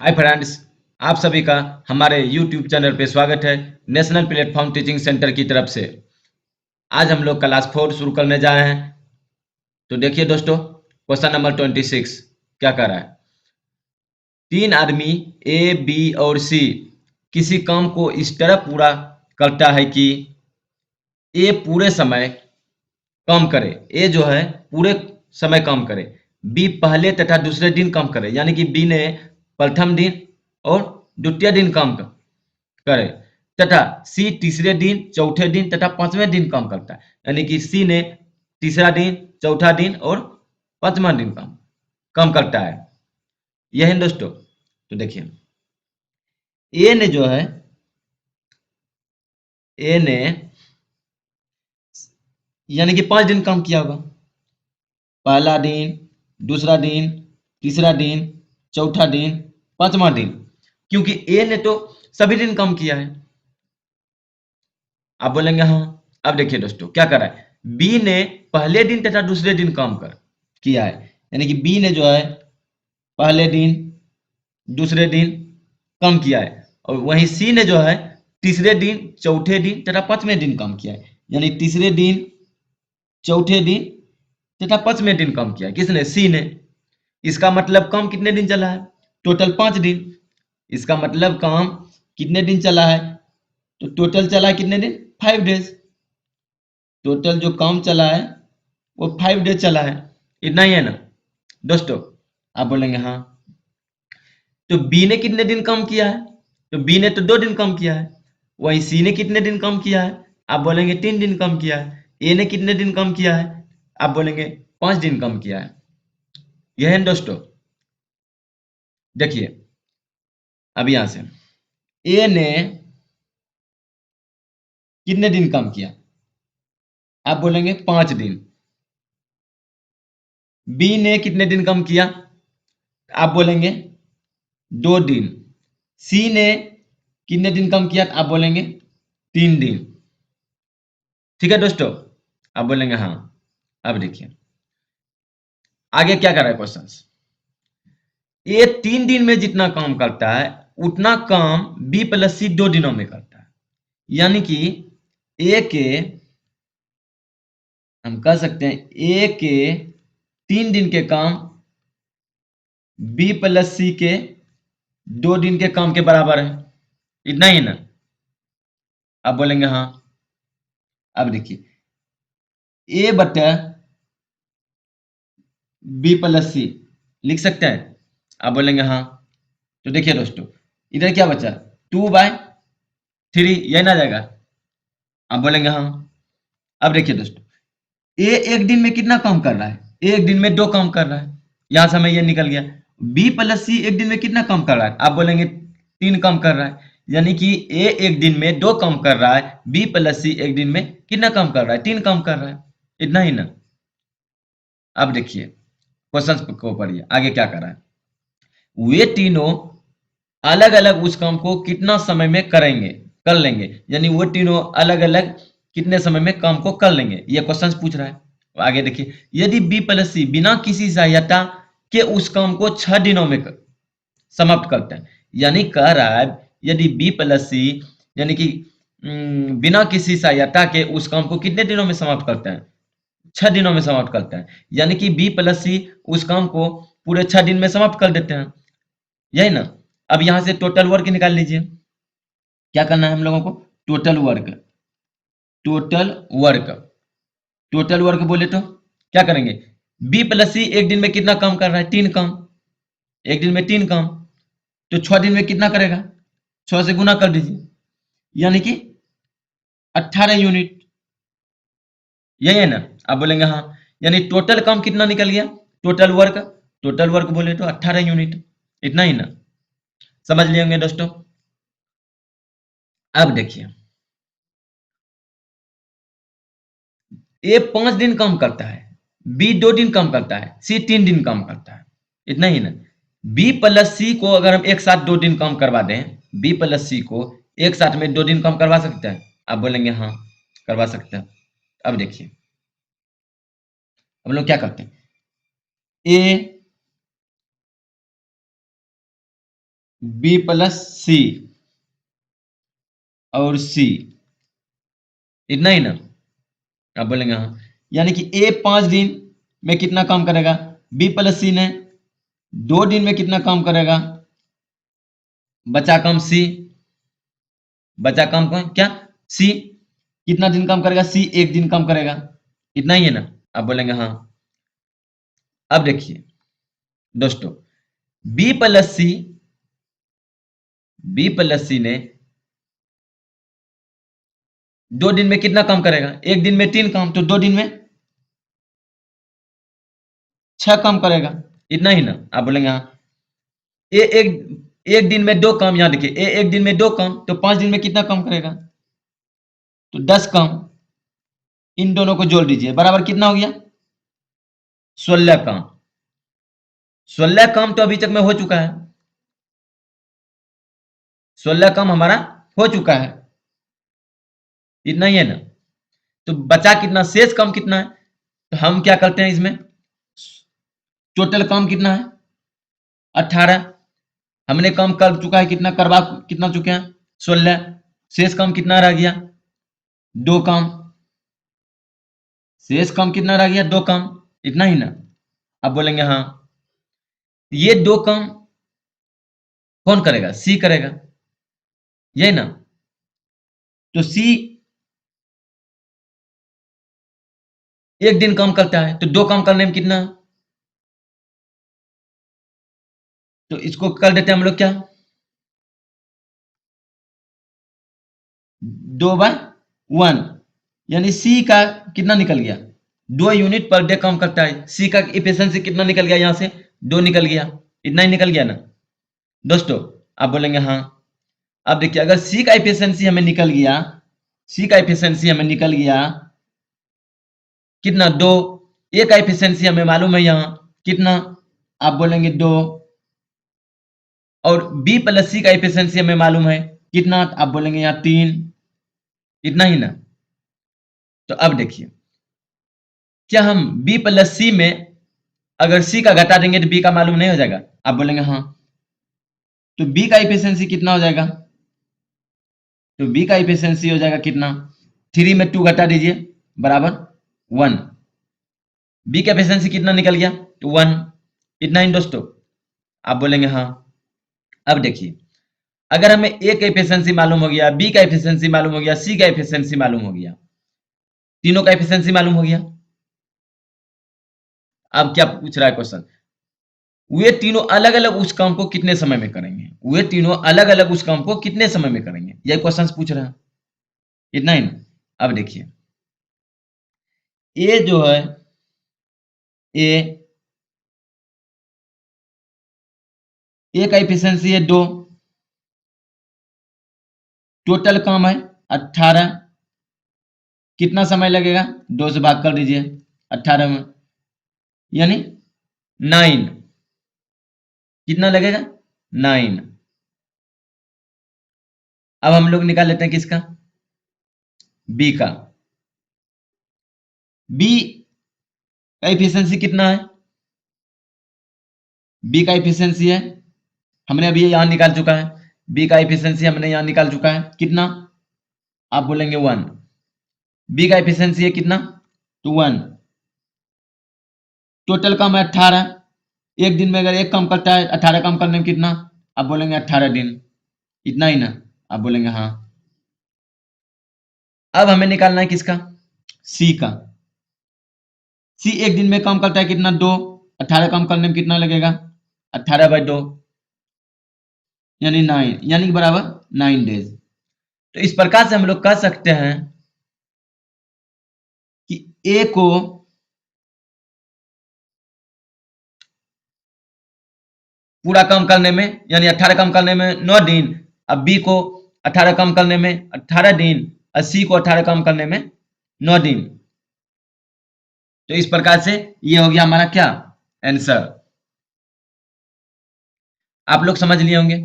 Hi friends, आप सभी का हमारे यूट्यूब चैनल पे स्वागत है। नेशनल प्लेटफॉर्म टीचिंग सेंटर की तरफ से आज हम लोग क्लास 4 शुरू करने जा रहे हैं। तो देखिए दोस्तों, क्वेश्चन नंबर 26 क्या कर रहा है। तीन आदमी ए, बी और सी किसी काम को इस तरह पूरा करता है कि ए पूरे समय काम करे। ए जो है पूरे समय काम करे। बी पहले तथा दूसरे दिन काम करे, यानी कि बी ने प्रथम दिन और द्वितीय दिन काम करे तथा सी तीसरे दिन, चौथे दिन तथा पांचवें दिन काम करता है। यानी कि सी ने तीसरा दिन, चौथा दिन और पांचवा दिन काम काम करता है। यह है दोस्तों। तो देखिए, ए ने जो है ए ने यानी कि 5 दिन काम किया होगा। पहला दिन, दूसरा दिन, तीसरा दिन, चौथा दिन, पांचवा दिन, क्योंकि ए ने तो सभी दिन काम किया है। आप बोलेंगे हाँ। अब देखिए दोस्तों क्या कर रहा है। बी ने पहले दिन तथा दूसरे दिन काम कर किया है, यानी कि बी ने जो है पहले दिन, दूसरे दिन काम किया है, और वहीं सी ने जो है तीसरे दिन, चौथे दिन तथा पांचवें दिन काम किया है। यानी तीसरे दिन, चौथे दिन तथा पांचवें दिन काम किया है। किसने? सी ने। इसका मतलब काम कितने दिन चला है? टोटल 5 दिन। इसका मतलब काम कितने दिन चला है? तो टोटल चला है कितने दिन? 5 डेज। टोटल जो काम चला है वो 5 डेज चला है। इतना ही है ना दोस्तों? आप बोलेंगे हाँ। तो बी ने कितने दिन काम किया है? तो बी ने तो 2 दिन काम किया है। वहीं सी ने कितने दिन काम किया है? आप बोलेंगे 3 दिन काम किया है। ए ने कितने दिन काम किया है? आप बोलेंगे 5 दिन काम किया है। यह है दोस्तों। देखिए, अब यहां से ए ने कितने दिन काम किया? आप बोलेंगे 5 दिन। बी ने कितने दिन काम किया? आप बोलेंगे 2 दिन। सी ने कितने दिन काम किया? आप बोलेंगे 3 दिन। ठीक है दोस्तों? आप बोलेंगे हाँ। अब देखिए आगे क्या कर रहा है क्वेश्चन। ये 3 दिन में जितना काम करता है उतना काम बी प्लस सी 2 दिनों में करता है। यानी कि ए के हम कह सकते हैं ए के 3 दिन के काम बी प्लस सी के 2 दिन के काम के बराबर है। इतना ही ना? आप बोलेंगे हाँ। अब देखिए ए बटा बी प्लस सी लिख सकते हैं। आप बोलेंगे हाँ। तो देखिए दोस्तों, इधर क्या बचा? 2/3, यही ना जाएगा? आप बोलेंगे हाँ। अब देखिए दोस्तों, ए एक दिन में कितना काम कर रहा है? एक दिन में 2 काम कर रहा है। यहां से हमें ये निकल गया। बी प्लस सी एक दिन में कितना काम कर रहा है? आप बोलेंगे 3 काम कर रहा है। यानी कि ए एक दिन में 2 काम कर रहा है, बी प्लस सी एक दिन में कितना काम कर रहा है? 3 काम कर रहा है। इतना ही ना? अब देखिए क्वेश्चन को पढ़िए, आगे क्या कर रहा है। वे तीनों अलग अलग उस काम को कितना समय में करेंगे, कर लेंगे। यानी वो तीनों अलग अलग कितने समय में काम को कर लेंगे, ये क्वेश्चन पूछ रहा है। आगे देखिए, यदि बी प्लस सी बिना किसी सहायता के उस काम को 6 दिनों में समाप्त करते हैं। यानी कह रहा है यदि बी प्लस सी यानी कि बिना किसी सहायता के उस काम को कितने दिनों में समाप्त करते हैं? 6 दिनों में समाप्त करते हैं। यानी कि बी प्लस सी उस काम को पूरे 6 दिन में समाप्त कर देते हैं। यही ना? अब यहां से टोटल वर्क निकाल लीजिए। क्या करना है हम लोगों को? Total work. Total work. Total work बोले तो क्या करेंगे? बी प्लस सी एक दिन में कितना काम कर रहा है? 3 काम। एक दिन में 3 काम, तो 6 दिन में कितना करेगा? 6 से गुना कर दीजिए, यानी कि 18 यूनिट। यही है ना? आप बोलेंगे हाँ। यानी टोटल काम कितना निकल गया? Total work. टोटल वर्क बोले तो 18 यूनिट। इतना ही ना? समझ लिए होंगे दोस्तों? अब देखिए, ए 5 दिन काम करता है, बी 2 दिन काम करता है, सी 3 दिन काम करता है। इतना ही ना? बी प्लस सी को अगर हम एक साथ 2 दिन काम करवा दें, बी प्लस सी को एक साथ में 2 दिन काम करवा सकते हैं? आप बोलेंगे हाँ, करवा सकते हैं। अब देखिए हम लोग क्या करते हैं। ए बी प्लस सी और सी, इतना ही ना। आप बोलेंगे हाँ, यानी कि ए 5 दिन में कितना काम करेगा, बी प्लस सी ने 2 दिन में कितना काम करेगा, बचा काम सी, बचा काम कौन क्या, सी। कितना दिन काम करेगा, सी 1 दिन काम करेगा, इतना ही है ना। आप बोलेंगे हाँ। अब देखिए दोस्तों, बी प्लस सी, बी प्लस सी ने 2 दिन में कितना काम करेगा, 1 दिन में 3 काम, तो 2 दिन में 6 काम करेगा, इतना ही ना। आप बोलेंगे हाँ। ए एक दिन में 2 काम, यहां देखिए ए 1 दिन में 2 काम, तो 5 दिन में कितना काम करेगा, तो 10 काम। इन दोनों को जोड़ दीजिए, बराबर कितना हो गया, 16 काम। 16 काम तो अभी तक में हो चुका है, 16 काम हमारा हो चुका है, इतना ही है ना। तो बचा कितना, शेष काम कितना है, तो हम क्या करते हैं इसमें, टोटल काम कितना है 18, हमने काम कर चुका है, कितना करवा कितना चुके हैं 16, शेष काम कितना रह गया 2 काम, शेष काम कितना रह गया 2 काम, इतना ही ना। अब बोलेंगे हाँ, ये 2 काम कौन करेगा, सी करेगा, यही ना। तो सी 1 दिन काम करता है, तो 2 काम करने में कितना, तो इसको कर देते हैं हम लोग क्या, 2/1, यानी सी का कितना निकल गया, 2 यूनिट पर डे काम करता है, सी का इफिशियंसी कितना निकल गया, यहां से 2 निकल गया, इतना ही निकल गया ना दोस्तों। आप बोलेंगे हाँ। अब देखिए, अगर सी का इफिशियंसी हमें निकल गया, सी का इफिशियंसी हमें निकल गया कितना 2, ए का इफिशियंसी हमें मालूम है यहां कितना, आप बोलेंगे 2, और बी प्लस सी का इफिशियंसी हमें मालूम है कितना, आप बोलेंगे यहाँ 3, इतना ही ना। तो अब देखिए, क्या हम बी प्लस सी में अगर सी का घटा देंगे तो बी का मालूम नहीं हो जाएगा, आप बोलेंगे हाँ। तो बी का इफिशियंसी कितना हो जाएगा, तो बी का इफिशियंसी हो जाएगा कितना, 3 में 2 घटा दीजिए बराबर 1, बी का इफिशियंसी कितना निकल गया, तो 1, इतना ही दोस्तों। आप बोलेंगे हाँ। अब देखिए, अगर हमें ए का इफिशियंसी मालूम हो गया, बी का इफिशियंसी मालूम हो गया, सी का इफिशियंसी मालूम हो गया, तीनों का इफिशियंसी मालूम हो गया, अब क्या पूछ रहा है क्वेश्चन, वे तीनों अलग अलग उस काम को कितने समय में करेंगे, वे तीनों अलग अलग उस काम को कितने समय में करेंगे, यह क्वेश्चन पूछ रहा है, इतना ही ना। अब देखिए, ए जो है, ए का इफिशियंसी है 2, टोटल काम है 18, कितना समय लगेगा, 2 से भाग कर दीजिए 18 में, यानी 9, कितना लगेगा 9। अब हम लोग निकाल लेते हैं किसका, बी का। बी का इफिशियंसी कितना है, बी का इफिशियंसी है, हमने अभी यहां निकाल चुका है, बी का इफिशियंसी हमने यहां निकाल चुका है कितना, आप बोलेंगे 1, बी का इफिशियंसी है कितना, तो 1, टोटल काम है 18, एक दिन में अगर एक काम करता है 18 काम करने में कितना, आप बोलेंगे 18 दिन, इतना ही ना। आप बोलेंगे हाँ। अब हमें निकालना है किसका, सी का। सी एक दिन में काम करता है कितना, 2, 18 काम करने में कितना लगेगा, 18/2, यानी 9, यानी कि बराबर 9 डेज। तो इस प्रकार से हम लोग कह सकते हैं कि ए को पूरा काम करने में, यानी 18 काम करने में 9 दिन, अब बी को 18 काम करने में 18 दिन, और सी को 18 काम करने में 9 दिन। तो इस प्रकार से ये हो गया हमारा क्या आंसर, आप लोग समझ लिए होंगे।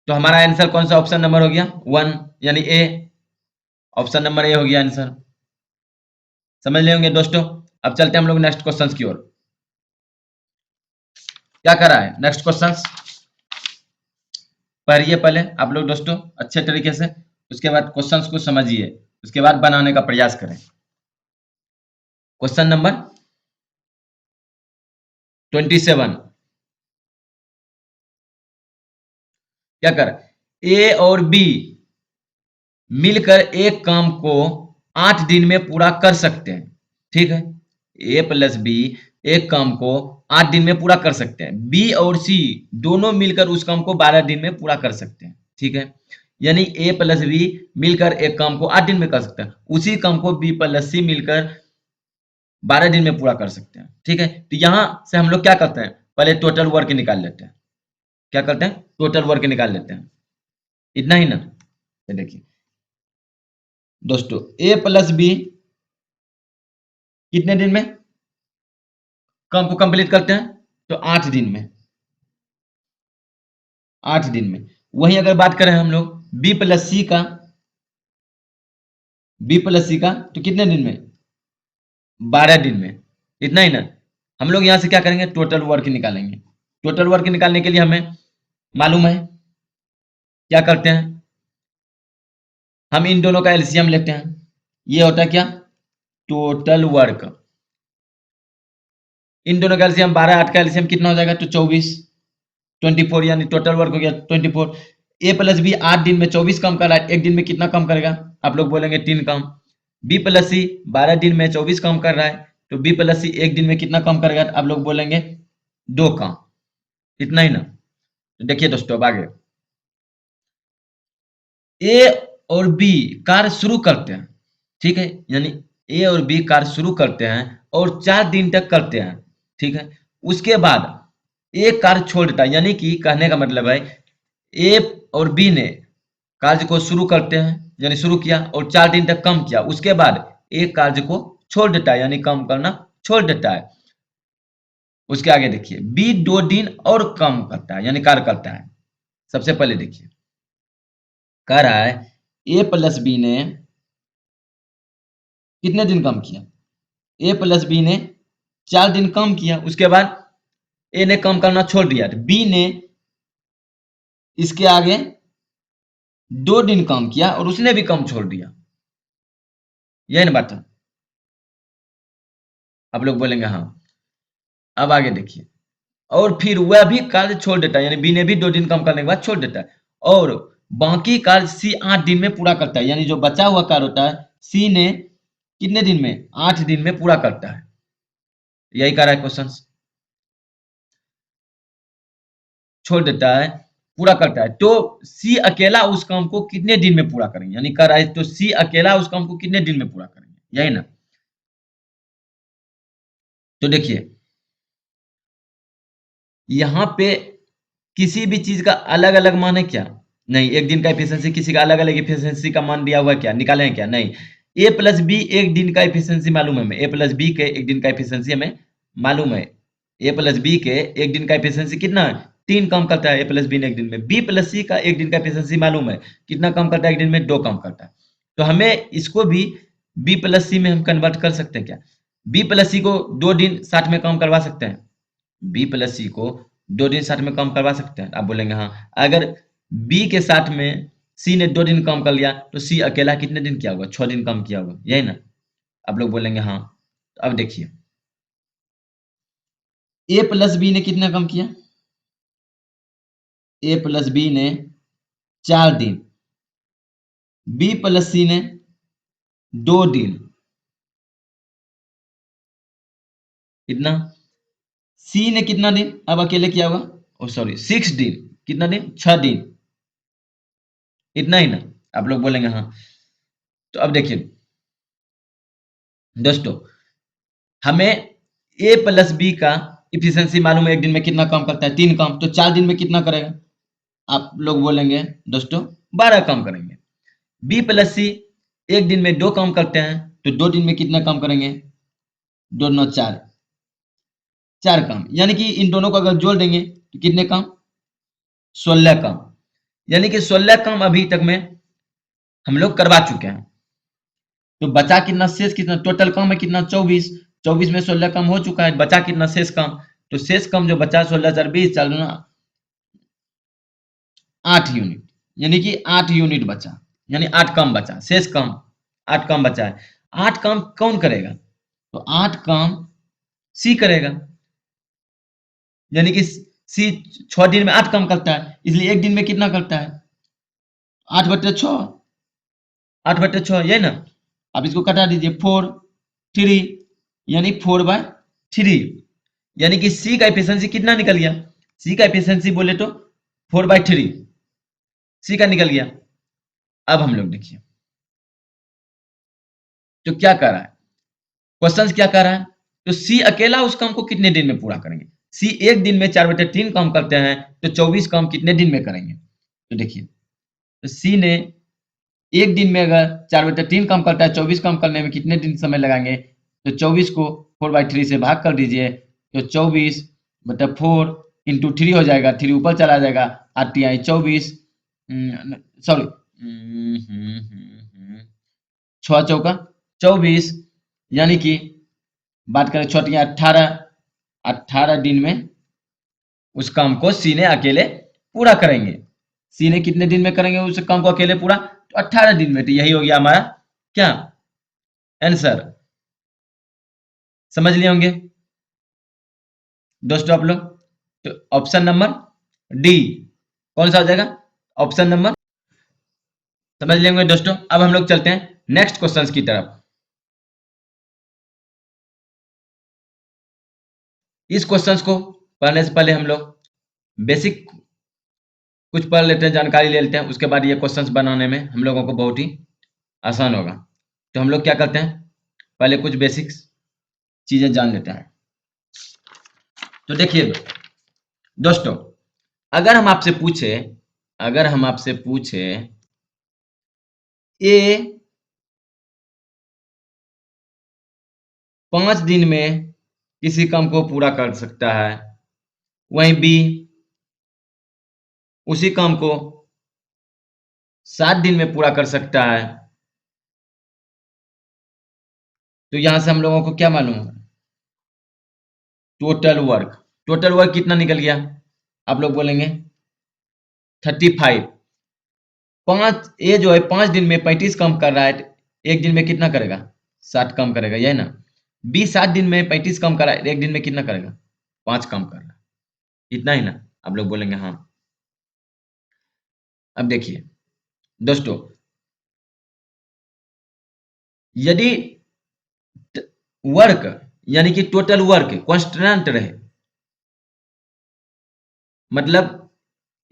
तो हमारा आंसर कौन सा ऑप्शन नंबर हो गया 1, यानी ए, ऑप्शन नंबर ए हो गया आंसर, समझ लिए होंगे दोस्तों। अब चलते हैं हम लोग नेक्स्ट क्वेश्चन की ओर, क्या कर रहा है नेक्स्ट क्वेश्चन, पढ़िए पहले आप लोग दोस्तों अच्छे तरीके से, उसके बाद क्वेश्चंस को समझिए, उसके बाद बनाने का प्रयास करें। क्वेश्चन नंबर 27 क्या कर, ए और बी मिलकर एक काम को 8 दिन में पूरा कर सकते हैं। ठीक है, ए प्लस बी एक काम को 8 दिन में पूरा कर सकते हैं। बी और सी दोनों मिलकर उस काम को 12 दिन में पूरा कर सकते हैं। ठीक है, यानी ए प्लस बी मिलकर एक काम को 8 दिन में कर सकते हैं, उसी काम को बी प्लस सी मिलकर 12 दिन में पूरा कर सकते हैं। ठीक है, तो यहां से हम लोग क्या करते हैं, पहले टोटल वर्क निकाल लेते हैं। क्या करते हैं, टोटल वर्क निकाल लेते हैं। इतना ही ना, तो देखिए दोस्तों ए प्लस बी कितने दिन में काम को कंप्लीट करते हैं, तो 8 दिन में, 8 दिन में। वहीं अगर बात करें हम लोग बी प्लस सी का, बी प्लस सी का तो कितने दिन में, 12 दिन में। इतना ही ना, हम लोग यहां से क्या करेंगे, टोटल वर्क निकालेंगे। टोटल वर्क निकालने के लिए हमें मालूम है क्या करते हैं, हम इन दोनों का एलसीएम लेते हैं। ये होता है क्या, टोटल वर्क। इन दोनों का एलसीएम 12, 8 का एलसीएम कितना हो जाएगा, तो 24, 24 यानी टोटल वर्क हो गया 24। ए प्लस बी 8 दिन में 24 काम कर रहा है, एक दिन में कितना काम करेगा, आप लोग बोलेंगे 3 काम। बी प्लस सी 12 दिन में 24 काम कर रहा है, तो बी प्लस सी एक दिन में कितना काम करेगा, आप लोग बोलेंगे 2 काम। इतना ही ना, तो देखिए दोस्तों अब आगे ए और बी कार्य शुरू करते हैं। ठीक है, यानी ए और बी कार्य शुरू करते हैं और 4 दिन तक करते हैं। ठीक है, उसके बाद एक कार्य छोड़ देता है, यानी कि कहने का मतलब है ए और बी ने कार्य को शुरू करते हैं, यानी शुरू किया और 4 दिन तक काम किया, उसके बाद एक कार्य को छोड़ देता है, यानी काम करना छोड़ देता है। उसके आगे देखिए बी 2 दिन और काम करता है, यानी कार्य करता है। सबसे पहले देखिए कह रहा है ए प्लस बी ने कितने दिन काम किया, ए प्लस बी ने 4 दिन काम किया, उसके बाद ए ने काम करना छोड़ दिया, तो बी ने इसके आगे 2 दिन काम किया और उसने भी काम छोड़ दिया। यही ना बात है, आप लोग बोलेंगे हाँ। अब आगे देखिए, और फिर वह भी कार्य छोड़ देता है, यानी बी ने भी 2 दिन काम करने के बाद छोड़ देता है, और बाकी कार्य सी 8 दिन में पूरा करता है, यानी जो बचा हुआ कार्य होता है सी ने कितने दिन में, 8 दिन में पूरा करता है। यही कह रहा है क्वेश्चन, छोड़ देता है पूरा करता है, तो सी अकेला उस काम को कितने दिन में पूरा करेंगे, यानी कह रहा है तो सी अकेला उस काम को कितने दिन में पूरा करेंगे, यही ना। तो देखिए यहाँ पे किसी भी चीज का अलग अलग मान है क्या, नहीं। एक दिन का एफिशिएंसी किसी का अलग अलग एफिशिएंसी का मान दिया हुआ है क्या, निकाले हैं क्या, नहीं। ए प्लस बी एक दिन का एफिशिएंसी मालूम है हमें, ए प्लस बी के एक दिन का एफिशिएंसी हमें मालूम है। ए प्लस बी के एक दिन का एफिशिएंसी कितना है, 3 काम करता है ए प्लस बी ने एक दिन में। बी प्लस सी का एक दिन का एफिशिएंसी मालूम है, कितना काम करता है एक दिन में, 2 काम करता है। तो हमें इसको भी बी प्लस सी में हम कन्वर्ट कर सकते हैं क्या, बी प्लस सी को 2 दिन साथ में काम करवा सकते हैं, बी प्लस सी को 2 दिन साथ में काम करवा सकते हैं। आप बोलेंगे हाँ, अगर बी के साथ में सी ने 2 दिन काम कर लिया तो सी अकेला कितने दिन किया होगा, 6 दिन काम किया होगा, यही ना। आप लोग बोलेंगे हाँ। तो अब देखिए ए प्लस बी ने कितना काम किया, ए प्लस बी ने 4 दिन, बी प्लस सी ने 2 दिन, कितना, सी ने कितना दिन अब अकेले किया होगा, ओ सॉरी 6 दिन, कितना दिन, 6 दिन। इतना ही ना, आप लोग बोलेंगे हाँ। तो अब देखिए दोस्तों हमें ए प्लस बी का इफिशियंसी मालूम है, एक दिन में कितना काम करता है, 3 काम, तो 4 दिन में कितना करेगा, आप लोग बोलेंगे दोस्तों 12 काम करेंगे। बी प्लस सी एक दिन में 2 काम करते हैं, तो 2 दिन में कितना काम करेंगे, 2 9 4, 4 काम, यानी कि इन दोनों को अगर जोड़ देंगे तो कितने काम, 16 काम, यानी कि 16 काम अभी तक में हम लोग करवा चुके हैं। तो बचा कितना, शेष कितना, टोटल काम है कितना, 24, 24 में 16 काम हो चुका है, बचा कितना, शेष काम। तो शेष काम जो बचा 16 4 20, चलो ना 8 यूनिट, यानी कि 8 यूनिट बचा, यानी 8 काम बचा, शेष काम 8 काम बचा है। 8 काम कौन करेगा? तो 8 काम सी करेगा, यानी कि सी 6 दिन में 8 काम करता है, इसलिए एक दिन में कितना करता है? 8/6, 8/6, यही ना। अब इसको कटा दीजिए, 4 3, यानी 4/3, यानी कि सी का एफिशिएंसी कितना निकल गया? सी का एफिशिएंसी बोले तो 4/3 सी का निकल गया। अब हम लोग देखिए तो क्या कर रहा है, क्वेश्चन क्या कर रहा है, तो सी अकेला उस काम को कितने दिन में पूरा करेंगे? सी एक दिन में 4/3 काम करते हैं, तो 24 काम कितने दिन में करेंगे? तो देखिए, तो सी ने एक दिन में अगर 4/3 काम करता है, 24 काम करने में कितने दिन समय लगाएंगे? तो 24 को 4/3 से भाग कर दीजिए, तो 24/4 इंटू 3 हो जाएगा, 3 ऊपर चला जाएगा, 8×3 = 24, सॉरी 6×4 = 24, यानी कि बात करें 6×3 = 18, 18 दिन में उस काम को सी ने अकेले पूरा करेंगे। सी ने कितने दिन में करेंगे उस काम को अकेले पूरा? तो 18 दिन में। तो यही हो गया हमारा क्या आंसर, समझ लिए होंगे दोस्तों आप लोग। तो ऑप्शन नंबर डी कौन सा हो जाएगा? ऑप्शन नंबर, समझ लेंगे दोस्तों। अब हम लोग चलते हैं नेक्स्ट क्वेश्चंस की तरफ। इस क्वेश्चंस को पढ़ने से पहले हम लोग बेसिक कुछ पढ़ लेते हैं, जानकारी ले लेते हैं, उसके बाद ये क्वेश्चंस बनाने में हम लोगों को बहुत ही आसान होगा। तो हम लोग क्या करते हैं, पहले कुछ बेसिक्स चीजें जान लेते हैं। तो देखिए दोस्तों, अगर हम आपसे पूछे, अगर हम आपसे पूछे ए 5 दिन में किसी काम को पूरा कर सकता है, वहीं बी उसी काम को 7 दिन में पूरा कर सकता है, तो यहां से हम लोगों को क्या मालूम होगा? टोटल वर्क, टोटल वर्क कितना निकल गया? आप लोग बोलेंगे 35। पांच, ये जो है 5 दिन में 35 काम कर रहा है, एक दिन में कितना करेगा? 60 काम करेगा, यही ना। बी 7 दिन में 35 काम कर रहा है, एक दिन में कितना करेगा? 5 काम कर रहा है, इतना ही ना। आप लोग बोलेंगे हाँ। अब देखिए दोस्तों, यदि वर्क यानी कि टोटल वर्क कांस्टेंट रहे, मतलब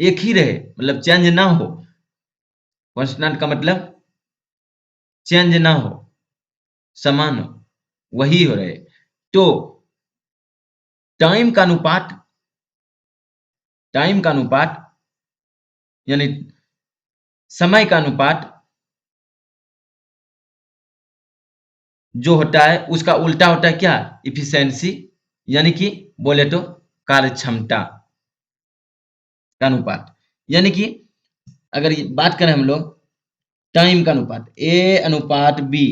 एक ही रहे, मतलब चेंज ना हो, कांस्टेंट का मतलब चेंज ना हो, समान हो, वही हो रहे, तो टाइम का अनुपात, टाइम का अनुपात यानी समय का अनुपात जो होता है उसका उल्टा होता है क्या? इफिशिएंसी, यानी कि बोले तो कार्यक्षमता का अनुपात। यानी कि अगर बात करें हम लोग टाइम का अनुपात, ए अनुपात बी,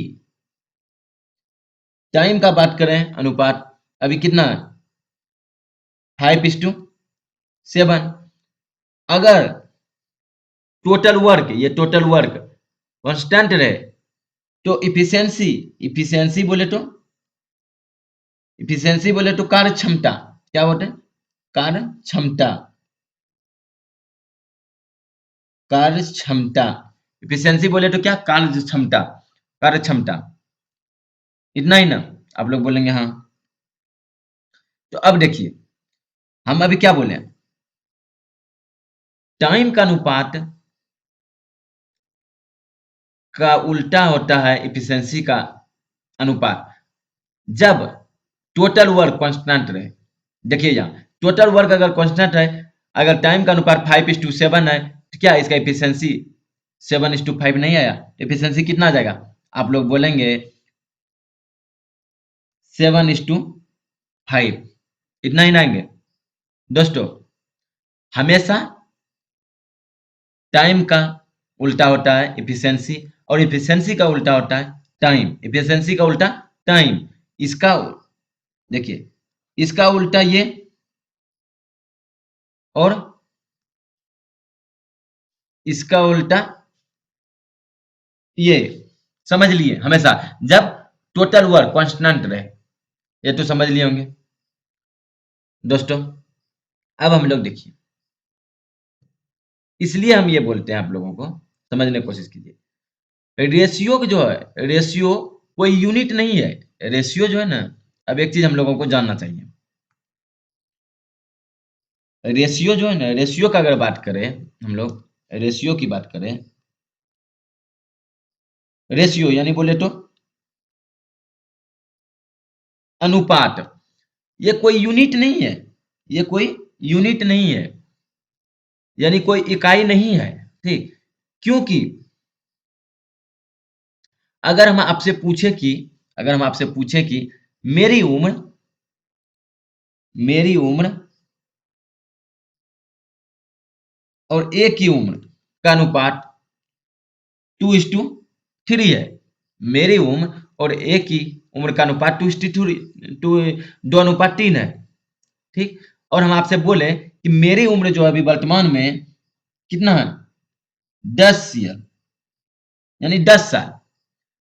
टाइम का बात करें अनुपात, अभी कितना है? 5:7। अगर टोटल वर्क, ये टोटल वर्क कांस्टेंट रहे, तो इफिशिएंसी, इफिशिएंसी बोले तो, इफिशिएंसी बोले तो कार्य क्षमता, क्या बोलते हैं? कार्य क्षमता, कार्य क्षमता। इफिशिएंसी बोले तो क्या? कार्य क्षमता, कार्य क्षमता, इतना ही ना। आप लोग बोलेंगे हाँ। तो अब देखिए, हम अभी क्या बोले, टाइम का अनुपात का उल्टा होता है इफिशिएंसी का अनुपात, जब टोटल वर्क कांस्टेंट रहे। देखिए यहाँ टोटल वर्क अगर कांस्टेंट है, अगर टाइम का अनुपात 5:7 है, तो क्या इसका इफिशिएंसी 7:5 नहीं आया? इफिशिएंसी कितना आ जाएगा? आप लोग बोलेंगे 7:5, इतना ही ना आएंगे दोस्तों। हमेशा टाइम का उल्टा होता है इफिशिएंसी, और इफिशिएंसी का उल्टा होता है टाइम, इफिशिएंसी का उल्टा टाइम। इसका देखिए, इसका उल्टा ये, और इसका उल्टा ये, समझ लिए हमेशा जब टोटल वर्क कांस्टेंट रहे, ये तो समझ लिए होंगे दोस्तों। अब हम लोग देखिए, इसलिए हम ये बोलते हैं, आप लोगों को समझने की कोशिश कीजिए। रेशियो जो है, रेशियो कोई यूनिट नहीं है। रेशियो जो है ना, अब एक चीज हम लोगों को जानना चाहिए, रेशियो जो है ना, रेशियो का अगर बात करें हम लोग, रेशियो की बात करें, रेशियो यानी बोले तो अनुपात, ये कोई यूनिट नहीं है, ये कोई यूनिट नहीं है, यानी कोई इकाई नहीं है, ठीक। क्योंकि अगर हम आपसे पूछे कि, अगर हम आपसे पूछे कि मेरी उम्र, मेरी उम्र और ए की उम्र का अनुपात 2:3 है, मेरी उम्र और ए की उम्र का अनुपात 2:3 है, ठीक। और हम आपसे बोले कि मेरी उम्र जो है अभी वर्तमान में कितना है, 10 ईयर, यानी 10 साल।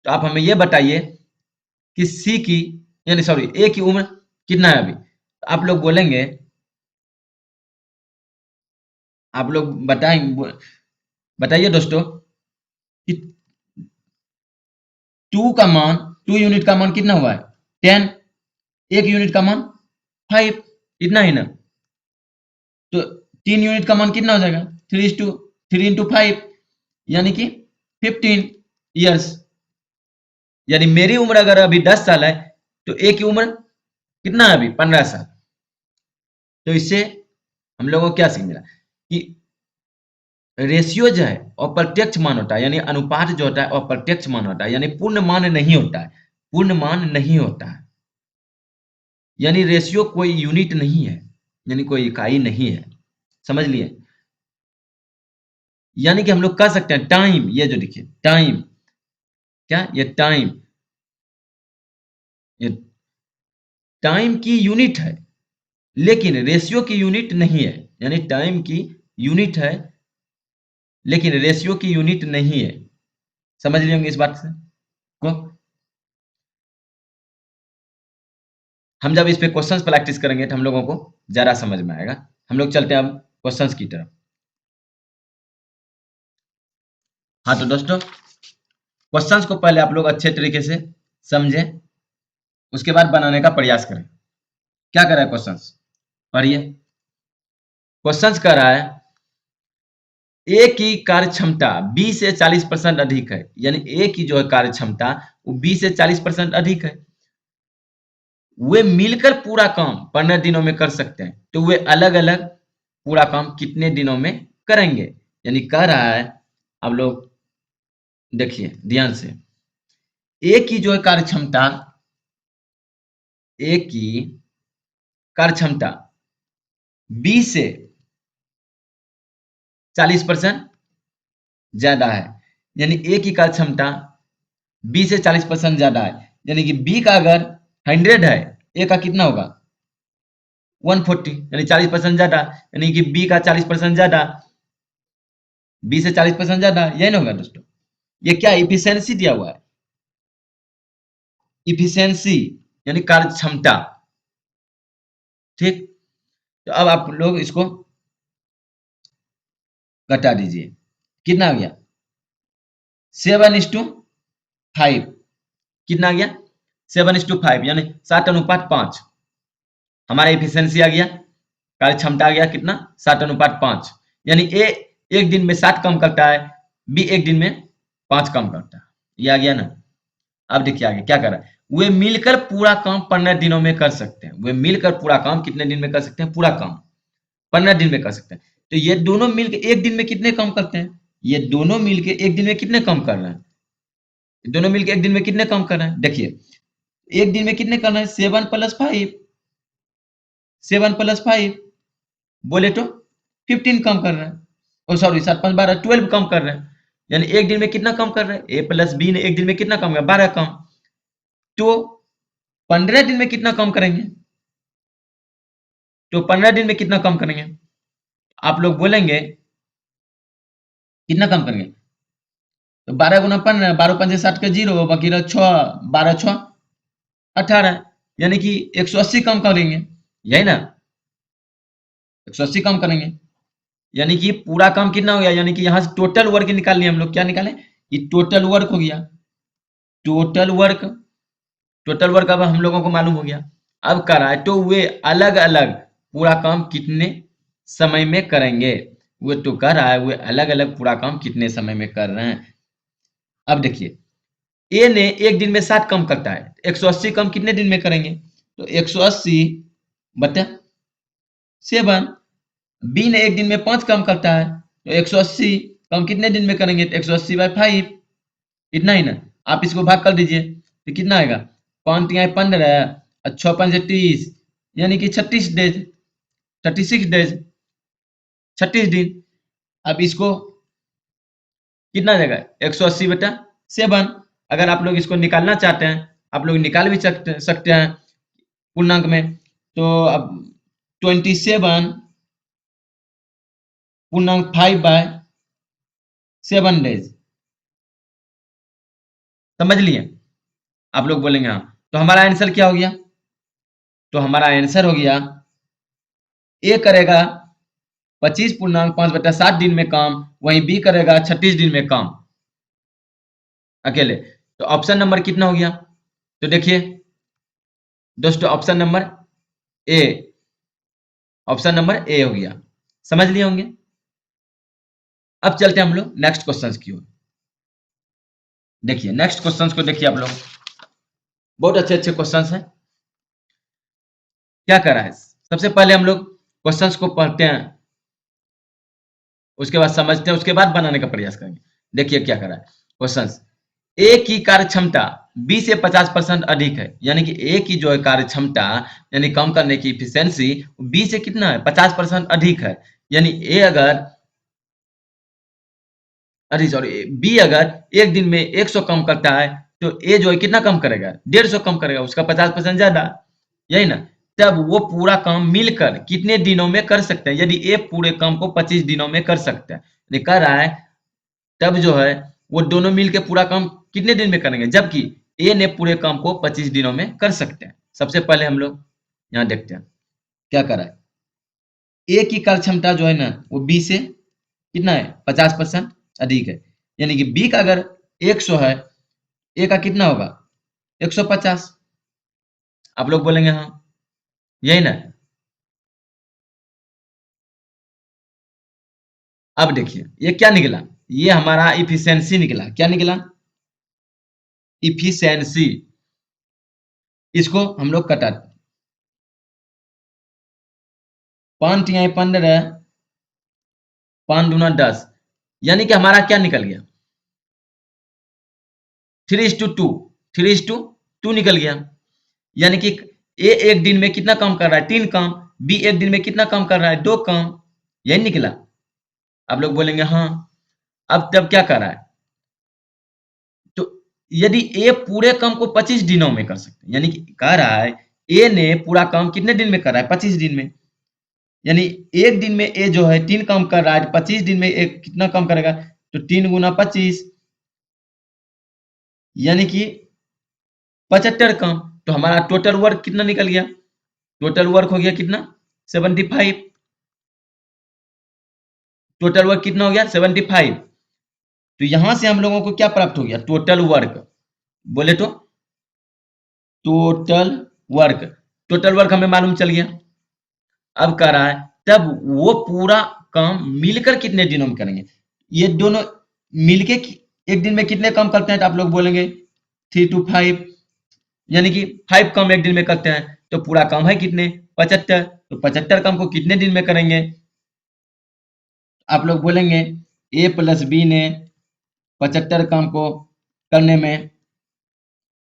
तो आप हमें यह बताइए कि सी की, यानी सॉरी ए की उम्र कितना है अभी। तो आप लोग बोलेंगे, आप लोग बताएंगे, बताइए दोस्तों कि 2 यूनिट का मान कितना हुआ है, 10, 1 यूनिट का मान 5, इतना ही ना। तो 3 यूनिट का मान कितना हो जाएगा, 3:3 × 5, यानी कि 15 ईयर्स। यानी मेरी उम्र अगर अभी 10 साल है, तो ए की उम्र कितना है अभी, 15 साल। तो इससे हम लोगों को क्या सीख मिला कि रेशियो जो है अप्रत्यक्ष मान होता है, यानी अनुपात जो होता है अप्रत्यक्ष मान होता है, यानी पूर्ण मान नहीं होता है, पूर्ण मान नहीं होता है। यानी रेशियो कोई यूनिट नहीं है, यानी कोई इकाई नहीं है, समझ लिए। यानी कि हम लोग कह सकते हैं टाइम, ये जो देखिए टाइम, क्या ये टाइम, ये टाइम की यूनिट है, लेकिन रेशियो की यूनिट नहीं है। यानी टाइम की यूनिट है, लेकिन रेशियो की यूनिट नहीं है। समझ लिए होंगे इस बात से को। हम जब इस पे क्वेश्चंस प्रैक्टिस करेंगे तो हम लोगों को ज्यादा समझ में आएगा। हम लोग चलते हैं अब क्वेश्चंस की तरफ। हाँ तो दोस्तों, क्वेश्चंस को पहले आप लोग अच्छे तरीके से समझें, उसके बाद बनाने का प्रयास करें। क्या कर रहा है क्वेश्चंस, पढ़िए। क्वेश्चंस कर रहा है ए की कार्य क्षमता 20 से 40% अधिक है, यानी ए की जो है कार्य क्षमता वो 20 से 40% अधिक है। वे मिलकर पूरा काम 15 दिनों में कर सकते हैं, तो वे अलग अलग पूरा काम कितने दिनों में करेंगे। यानी कह रहा है, आप लोग देखिए ध्यान से, ए की जो है कार्य क्षमता, ए की कार्य क्षमता 20 से 40% ज्यादा है, यानी ए की कार्य क्षमता 20 से 40% ज्यादा है। यानी कि बी का अगर 100 है, ए का कितना होगा 140, यानी 40% ज्यादा, यानी कि बी का 40% ज्यादा, 20 से 40% ज्यादा, यही ना होगा दोस्तों। ये क्या इफिशियंसी दिया हुआ है, इफिशियंसी यानी कार्य क्षमता, ठीक। तो अब आप लोग इसको घटा दीजिए, कितना आ गया 7:5, कितना आ गया 7:5, यानी 7:5। हमारा इफिशियंसी आ गया, कार्य क्षमता आ गया कितना 7:5, यानी ए एक दिन में 7 काम करता है, बी एक दिन में 5 काम करता है। ये आ गया ना। अब देखिए आगे क्या कर रहा है, वे मिलकर पूरा काम 15 दिनों में कर सकते हैं। वे मिलकर पूरा काम कितने दिन में कर सकते हैं, पूरा काम 15 दिन में कर सकते हैं। तो ये दोनों मिलकर एक दिन में कितने काम करते हैं, ये दोनों मिलकर एक दिन में कितने काम कर रहे हैं, दोनों मिलकर एक दिन में कितने काम कर रहे हैं, देखिए एक दिन में कितने कर रहे हैं, 7+5, 7+5 बोले तो 15 काम कर रहे हैं। ओ सॉरी 7×5 = 12 काम कर रहे हैं। यानी एक दिन में कितना काम कर रहे हैं, ए प्लस बी ने एक दिन में कितना काम किया, 12 काम। तो 15 दिन में कितना काम करेंगे, तो 15 दिन में कितना काम करेंगे, आप लोग बोलेंगे कितना कम करेंगे? तो 12 गुना 15, 12 पंजे 60 के 0, बाकी रहा 6, 12 6 18, यानी कि 180 कम करेंगे, यही ना? 180 कम करेंगे, यानी कि पूरा काम कितना हो गया? यानी कि यहाँ से टोटल वर्क निकाल लिया हम लोग। क्या निकाले? ये टोटल वर्क हो गया। टोटल वर्क, टोटल वर्क अब हम लोगों को मालूम हो गया। अब कह रहा है तो वे अलग अलग पूरा काम कितने समय में करेंगे। वो तो कह रहा है वे अलग अलग पूरा काम कितने समय में कर रहे हैं। अब देखिए, ए ने एक दिन में 7 काम करता है, 180 काम कितने दिन में करेंगे? तो 180 बटा 7। बी ने एक दिन में 5 काम करता है, तो 180 काम कितने दिन में करेंगे? तो 180/5, इतना ही ना। आप इसको भाग कर दीजिए तो कितना आएगा? 5 तिहाई 15 और 6 पंजे 30, यानी कि 36 डेज, 36 डेज, 36 दिन। अब इसको कितना आ जाएगा? 180/7। अगर आप लोग इसको निकालना चाहते हैं, आप लोग निकाल भी सकते हैं पूर्णांक में। तो अब 27 पूर्णांक 5/7 डेज, समझ लिए? आप लोग बोलेंगे हाँ। तो हमारा आंसर क्या हो गया? तो हमारा आंसर हो गया, ए करेगा 25.5/7 दिन में काम, वहीं बी करेगा 36 दिन में काम अकेले। तो ऑप्शन नंबर कितना हो गया? तो देखिए दोस्तों, option number A, option number A हो गया। समझ लिए होंगे? अब चलते हैं हम लोग नेक्स्ट क्वेश्चंस की ओर। देखिए नेक्स्ट क्वेश्चंस को देखिए आप लोग, बहुत अच्छे अच्छे क्वेश्चंस हैं। क्या कर रहा है? सबसे पहले हम लोग क्वेश्चंस को पढ़ते हैं, उसके बाद समझते हैं, उसके बाद बनाने का प्रयास करेंगे। देखिए क्या कर रहा है क्वेश्चंस। ए की कार्य क्षमता बी से 50% अधिक है, यानी कि ए की जो है कार्य क्षमता, यानी काम करने की इफिशियंसी बी से कितना है? 50% अधिक है। यानी ए अगर, अरे सॉरी, बी अगर एक दिन में 100 कम करता है, तो ए जो है कितना कम करेगा? 150 कम करेगा, उसका 50% ज्यादा, यही ना? तब वो पूरा काम मिलकर कितने दिनों में कर सकते हैं? यदि ए पूरे काम को 25 दिनों में कर सकता है, ये कह रहा है तब जो है वो दोनों मिलकर पूरा काम कितने दिन में करेंगे, जबकि ए ने पूरे काम को 25 दिनों में कर सकते हैं। सबसे पहले हम लोग यहाँ देखते हैं क्या कर रहा है। ए की कार्य क्षमता जो है ना, वो बी से कितना है? 50% अधिक है, यानी कि बी का अगर 100 है, ए का कितना होगा? 150। आप लोग बोलेंगे हाँ, यही ना? अब देखिए ये क्या निकला? ये हमारा इफिशियंसी निकला। क्या निकला? इफिशियंसी। इसको हम लोग कटा, 5 तिहाई 15, 5 दूना 10, यानी कि हमारा क्या निकल गया? 3:2, 3:2 निकल गया। यानी कि ए एक दिन में कितना काम कर रहा है? 3 काम। बी एक दिन में कितना काम कर रहा है? 2 काम। यही निकला। आप लोग बोलेंगे हाँ। अब तब क्या कर रहा है? तो यदि ए पूरे काम को 25 दिनों में कर सकते हैं, यानी कि कह रहा है ए ने पूरा काम कितने दिन में कर रहा है? 25 दिन में। यानी एक दिन में ए जो है 3 काम कर रहा है, 25 दिन में ए कितना काम करेगा? तो 3 गुना 25, यानी कि 75 काम। तो हमारा टोटल वर्क कितना निकल गया? टोटल वर्क हो गया कितना? 75। टोटल वर्क कितना हो गया? 75। तो यहां से हम लोगों को क्या प्राप्त हो गया? Total work. बोले तो टोटल वर्क, टोटल वर्क हमें मालूम चल गया। अब कह रहा है तब वो पूरा काम मिलकर कितने दिनों में करेंगे? ये दोनों मिलके एक दिन में कितने काम करते हैं? तो आप लोग बोलेंगे 3 to 5, यानी कि 5 काम एक दिन में करते हैं। तो पूरा काम है कितने? 75। तो 75 काम को कितने दिन में करेंगे? आप लोग बोलेंगे ए प्लस बी ने 75 काम को करने में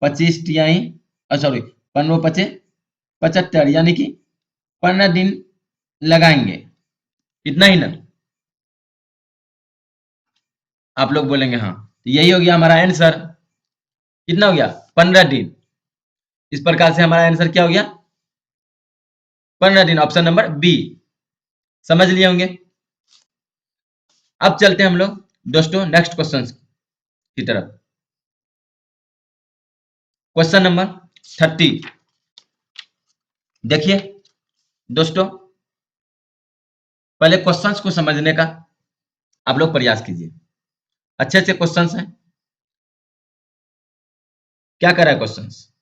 25 तिहाई, सॉरी, 15 × 5 = 75, यानी कि 15 दिन लगाएंगे। इतना ही ना? आप लोग बोलेंगे हाँ। तो यही हो गया हमारा आंसर। कितना हो गया? 15 दिन। इस प्रकार से हमारा आंसर क्या हो गया? 15 दिन, ऑप्शन नंबर बी। समझ लिए होंगे? अब चलते हैं हम लोग दोस्तों नेक्स्ट क्वेश्चन की तरफ। क्वेश्चन नंबर 30 देखिए दोस्तों, पहले क्वेश्चंस को समझने का आप लोग प्रयास कीजिए। अच्छे अच्छे क्वेश्चंस हैं। क्या कर रहा है क्वेश्चंस?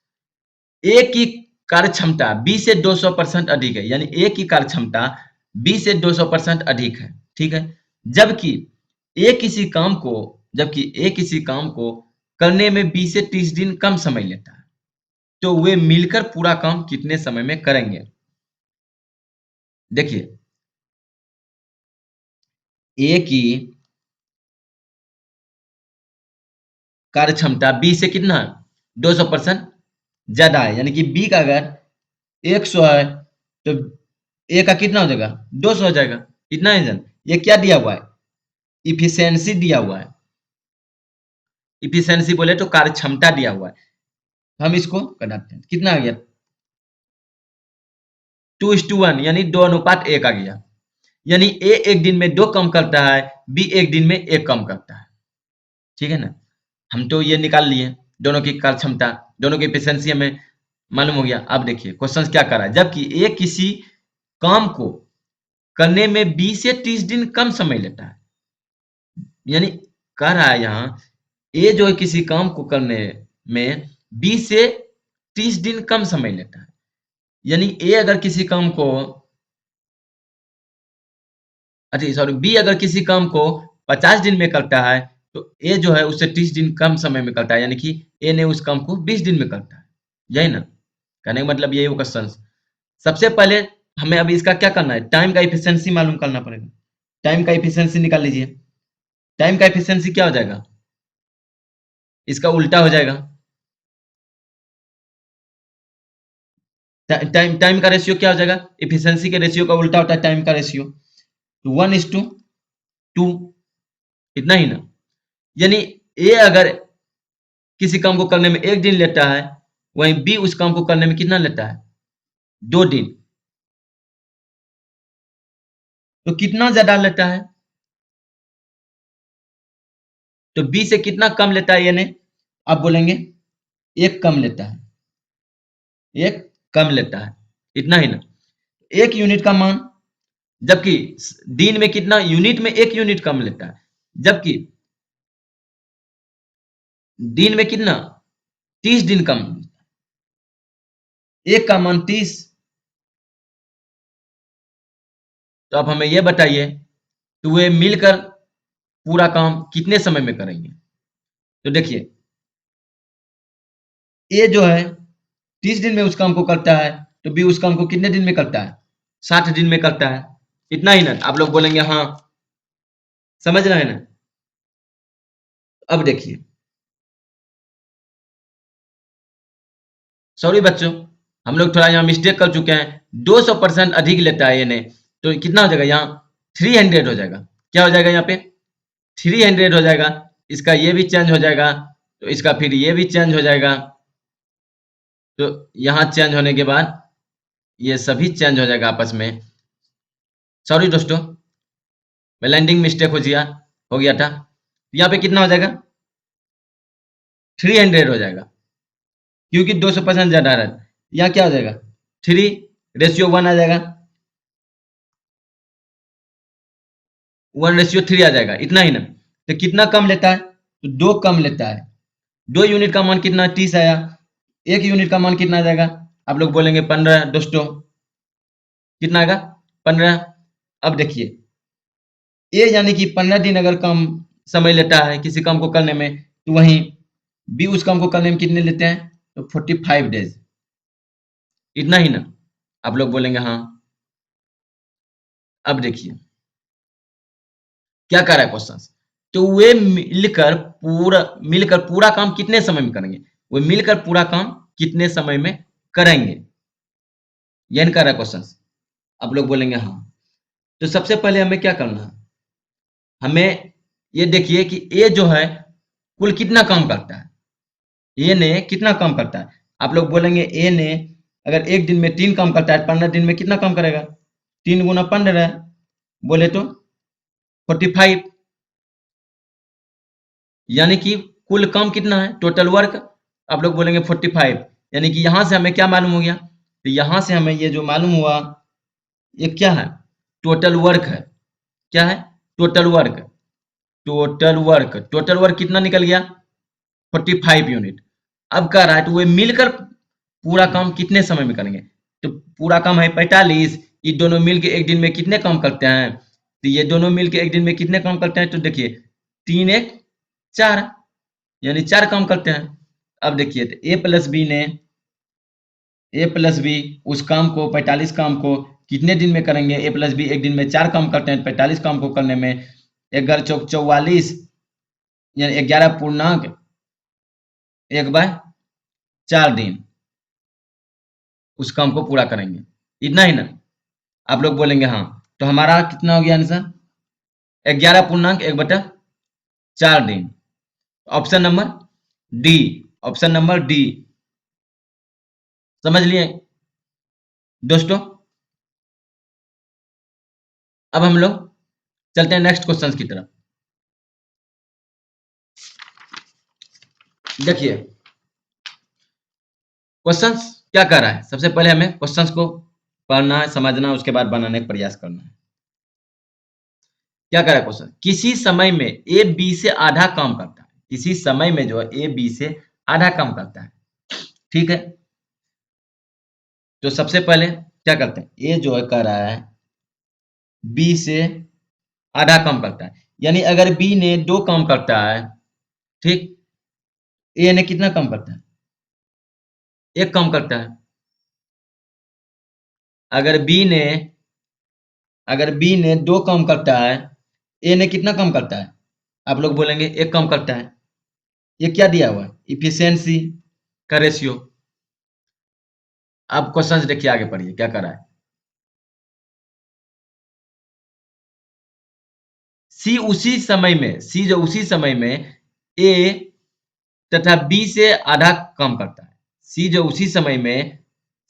ए की कार्य क्षमता बी से 200% अधिक है, यानी ए की कार्य क्षमता बी से 200% अधिक है, ठीक है। जबकि ए किसी काम को करने में 20 से 30 दिन कम समय लेता है, तो वे मिलकर पूरा काम कितने समय में करेंगे? देखिए, ए की कार्य क्षमता बी से कितना 200% ज्यादा है, यानी कि बी का अगर 100 है तो ए का कितना हो जाएगा 200 हो जाएगा। इतना ही जन ये क्या दिया हुआ है? इफिशियंसी दिया हुआ है। इफिशियंसी बोले तो कार्य क्षमता दिया हुआ है। हम इसको बनाते हैं, कितना आ गया 2:1, यानी 2:1 आ गया। यानी ए एक दिन में 2 काम करता है, बी एक दिन में 1 काम करता है, ठीक है ना। हम तो ये निकाल लिए दोनों की कार्य क्षमता, दोनों की इफिशियंसी हमें मालूम हो गया। अब देखिए क्वेश्चन क्या कर रहा है, जबकि ए किसी काम को करने में 20 से 30 दिन कम समय लेता है, यानी कह रहा है यहाँ ए जो है किसी काम को करने में 20 से 30 दिन कम समय लेता है, यानी ए अगर किसी काम को अच्छा सॉरी बी अगर किसी काम को 50 दिन में करता है, तो ए जो है उससे 30 दिन कम समय में करता है, यानी कि ए ने उस काम को 20 दिन में करता है। यही ना कहने का मतलब, यही वो क्वेश्चन। सबसे पहले हमें अभी इसका क्या करना है, टाइम का इफिशियंसी मालूम करना पड़ेगा। टाइम का इफिशियंसी निकाल लीजिए। टाइम का इफिशियंसी क्या हो जाएगा, इसका उल्टा हो जाएगा। टाइम टाइम का रेशियो क्या हो जाएगा, इफिशियंसी के रेशियो का उल्टा होता है टाइम का रेशियो, तो 1:2। इतना ही ना, यानी ए अगर किसी काम को करने में 1 दिन लेता है, वहीं बी उस काम को करने में कितना लेता है 2 दिन, तो कितना ज्यादा लेता है, तो बी से कितना कम लेता है यानी आप बोलेंगे 1 कम लेता है, 1 कम लेता है। इतना ही ना, 1 यूनिट का मान, जबकि दिन में कितना यूनिट में 1 यूनिट कम लेता है, जबकि दिन में कितना 30 दिन कम, 1 का मान 30। तो अब हमें यह बताइए तो वे मिलकर पूरा काम कितने समय में करेंगे? तो देखिए ए जो है 30 दिन में उस काम को करता है, तो बी उस काम को कितने दिन में करता है 60 दिन में करता है। इतना ही ना, आप लोग बोलेंगे हाँ समझ रहे हैं ना। अब देखिए, सॉरी बच्चों, हम लोग थोड़ा यहाँ मिस्टेक कर चुके हैं। 200% अधिक लेता है ये ने, तो कितना हो जाएगा यहाँ 300 हो जाएगा। क्या हो जाएगा यहाँ पे 300 हो जाएगा। इसका ये भी चेंज हो जाएगा, तो इसका फिर ये भी चेंज हो जाएगा, तो यहाँ चेंज होने के बाद ये सभी चेंज हो जाएगा आपस में। सॉरी दोस्तों, मैं लैंडिंग मिस्टेक हो गया था। यहाँ पे कितना हो जाएगा 300 हो जाएगा, क्योंकि 200% ज्यादा है। यहाँ क्या हो जाएगा 3:1 आ जाएगा, 1:3 आ जाएगा। इतना ही ना, तो कितना कम लेता है तो 2 कम लेता है। 2 यूनिट का मान कितना 30 आया, 1 यूनिट का मान कितना आ जाएगा, आप लोग बोलेंगे 15 दोस्तों, कितना आएगा 15। अब देखिए ए यानी कि 15 दिन अगर कम समय लेता है किसी काम को करने में, तो वहीं बी उस काम को करने में कितने लेते हैं तो 45 डेज। इतना ही ना, आप लोग बोलेंगे हाँ। अब देखिए क्या कर रहा है क्वेश्चन, तो वे मिलकर पूरा काम कितने समय में करेंगे, वे मिलकर पूरा काम कितने समय में करेंगे, यह कर रहा है क्वेश्चन। आप लोग बोलेंगे हाँ। तो सबसे पहले हमें क्या करना है, हमें ये देखिए कि ए जो है कुल कितना काम करता है, ए ने कितना काम करता है। आप लोग बोलेंगे ए ने अगर एक दिन में 3 काम करता है, 15 दिन में कितना काम करेगा 3 × 15 बोले तो 45। यानी कि कुल काम कितना है, टोटल वर्क आप लोग बोलेंगे 45, यानी कि यहां से हमें क्या मालूम हो गया, तो यहां से हमें ये जो मालूम हुआ ये क्या है, टोटल वर्क है। क्या है, टोटल वर्क। टोटल वर्क कितना निकल गया, 45 यूनिट। अब कह रहा है तो वे मिलकर पूरा काम कितने समय में करेंगे, तो पूरा काम है 45, ये दोनों मिलके एक दिन में कितने काम करते हैं, तो ये दोनों मिलके एक दिन में कितने काम करते हैं, तो देखिए 3 1 4, यानी 4 काम करते हैं। अब देखिए तो ए प्लस बी उस काम को 45 काम को कितने दिन में करेंगे, ए प्लस बी एक दिन में 4 काम करते हैं, 45 काम को करने में 11 चौक 44, यानी 11.1/4 दिन उस काम को पूरा करेंगे। इतना ही ना, आप लोग बोलेंगे हाँ, तो हमारा कितना हो गया आंसर, 11.1/4 दिन। Option number D, option number D. समझ लिए दोस्तों। अब हम लोग चलते हैं नेक्स्ट क्वेश्चन की तरफ। देखिए क्वेश्चंस क्या कर रहा है, सबसे पहले हमें क्वेश्चंस को पढ़ना है, समझना, उसके बाद बनाने का प्रयास करना है। क्या कर रहा है क्वेश्चन, किसी समय में ए बी से आधा काम करता है, किसी समय में जो है ए बी से आधा काम करता है, ठीक है। तो सबसे पहले क्या करते हैं, ए जो है कर रहा है बी से आधा काम करता है, यानी अगर बी ने 2 काम करता है, ठीक, ए ने कितना काम करता है, 1 काम करता है। अगर बी ने अगर बी ने 2 काम करता है, ए ने कितना काम करता है, आप लोग बोलेंगे 1 काम करता है। ये क्या दिया हुआ है, इफिशियंसी का रेशियो। अब क्वेश्चन देखिए, आगे पढ़िए क्या कर रहा है। सी उसी समय में, सी जो उसी समय में ए तथा बी से आधा काम करता है। सी जो उसी समय में,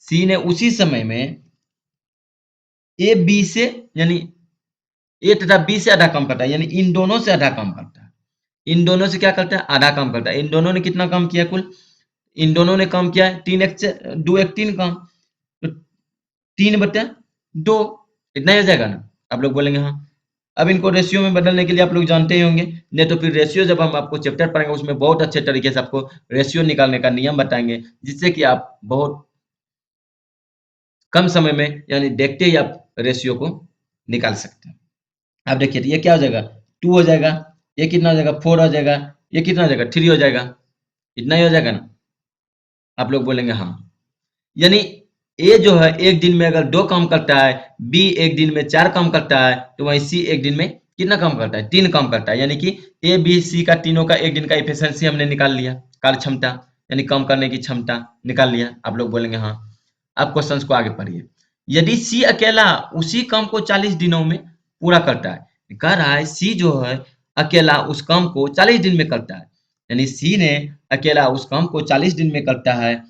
सी ने उसी समय में ए बी से, यानी ए तथा बी से आधा काम करता है, यानी इन दोनों से आधा काम करता है। इन दोनों से क्या करता है, आधा काम करता है। इन दोनों ने कितना काम किया कुल, इन दोनों ने काम किया है 3 एक 2 एक 3 काम, तो 3/2 इतना ही हो जाएगा ना, आप लोग बोलेंगे हाँ। अब इनको रेशियो में बदलने के लिए आप लोग जानते ही होंगे, नहीं तो फिर रेशियो जब हम आपको चैप्टर पढ़ेंगे उसमें बहुत अच्छे तरीके से आपको रेशियो निकालने का नियम बताएंगे, जिससे कि आप बहुत कम समय में, यानी देखते ही आप रेशियो को निकाल सकते हैं। अब देखिए तो ये क्या हो जाएगा, 2 हो जाएगा, ये कितना हो जाएगा, 4 हो जाएगा, ये कितना हो जाएगा, 3 हो जाएगा। इतना ही हो जाएगा ना, आप लोग बोलेंगे हाँ। यानी ए जो है एक दिन में अगर 2 काम करता है, बी एक दिन में 4 काम करता है, तो वहीं सी एक दिन में कितना काम करता है, 3 काम करता है। यानी कि ए बी सी का तीनों का एक दिन का इफिशियंसी हमने निकाल लिया, कार्य क्षमता यानी काम करने की क्षमता निकाल लिया। आप लोग बोलेंगे हाँ। अब क्वेश्चंस को आगे पढ़िए। यदि सी अकेला उसी काम को 40 दिनों में पूरा करता है, कह रहा है सी जो है अकेला उस काम को 40 दिन में करता है, यानी सी ने अकेला उस काम को 40 दिन में करता है,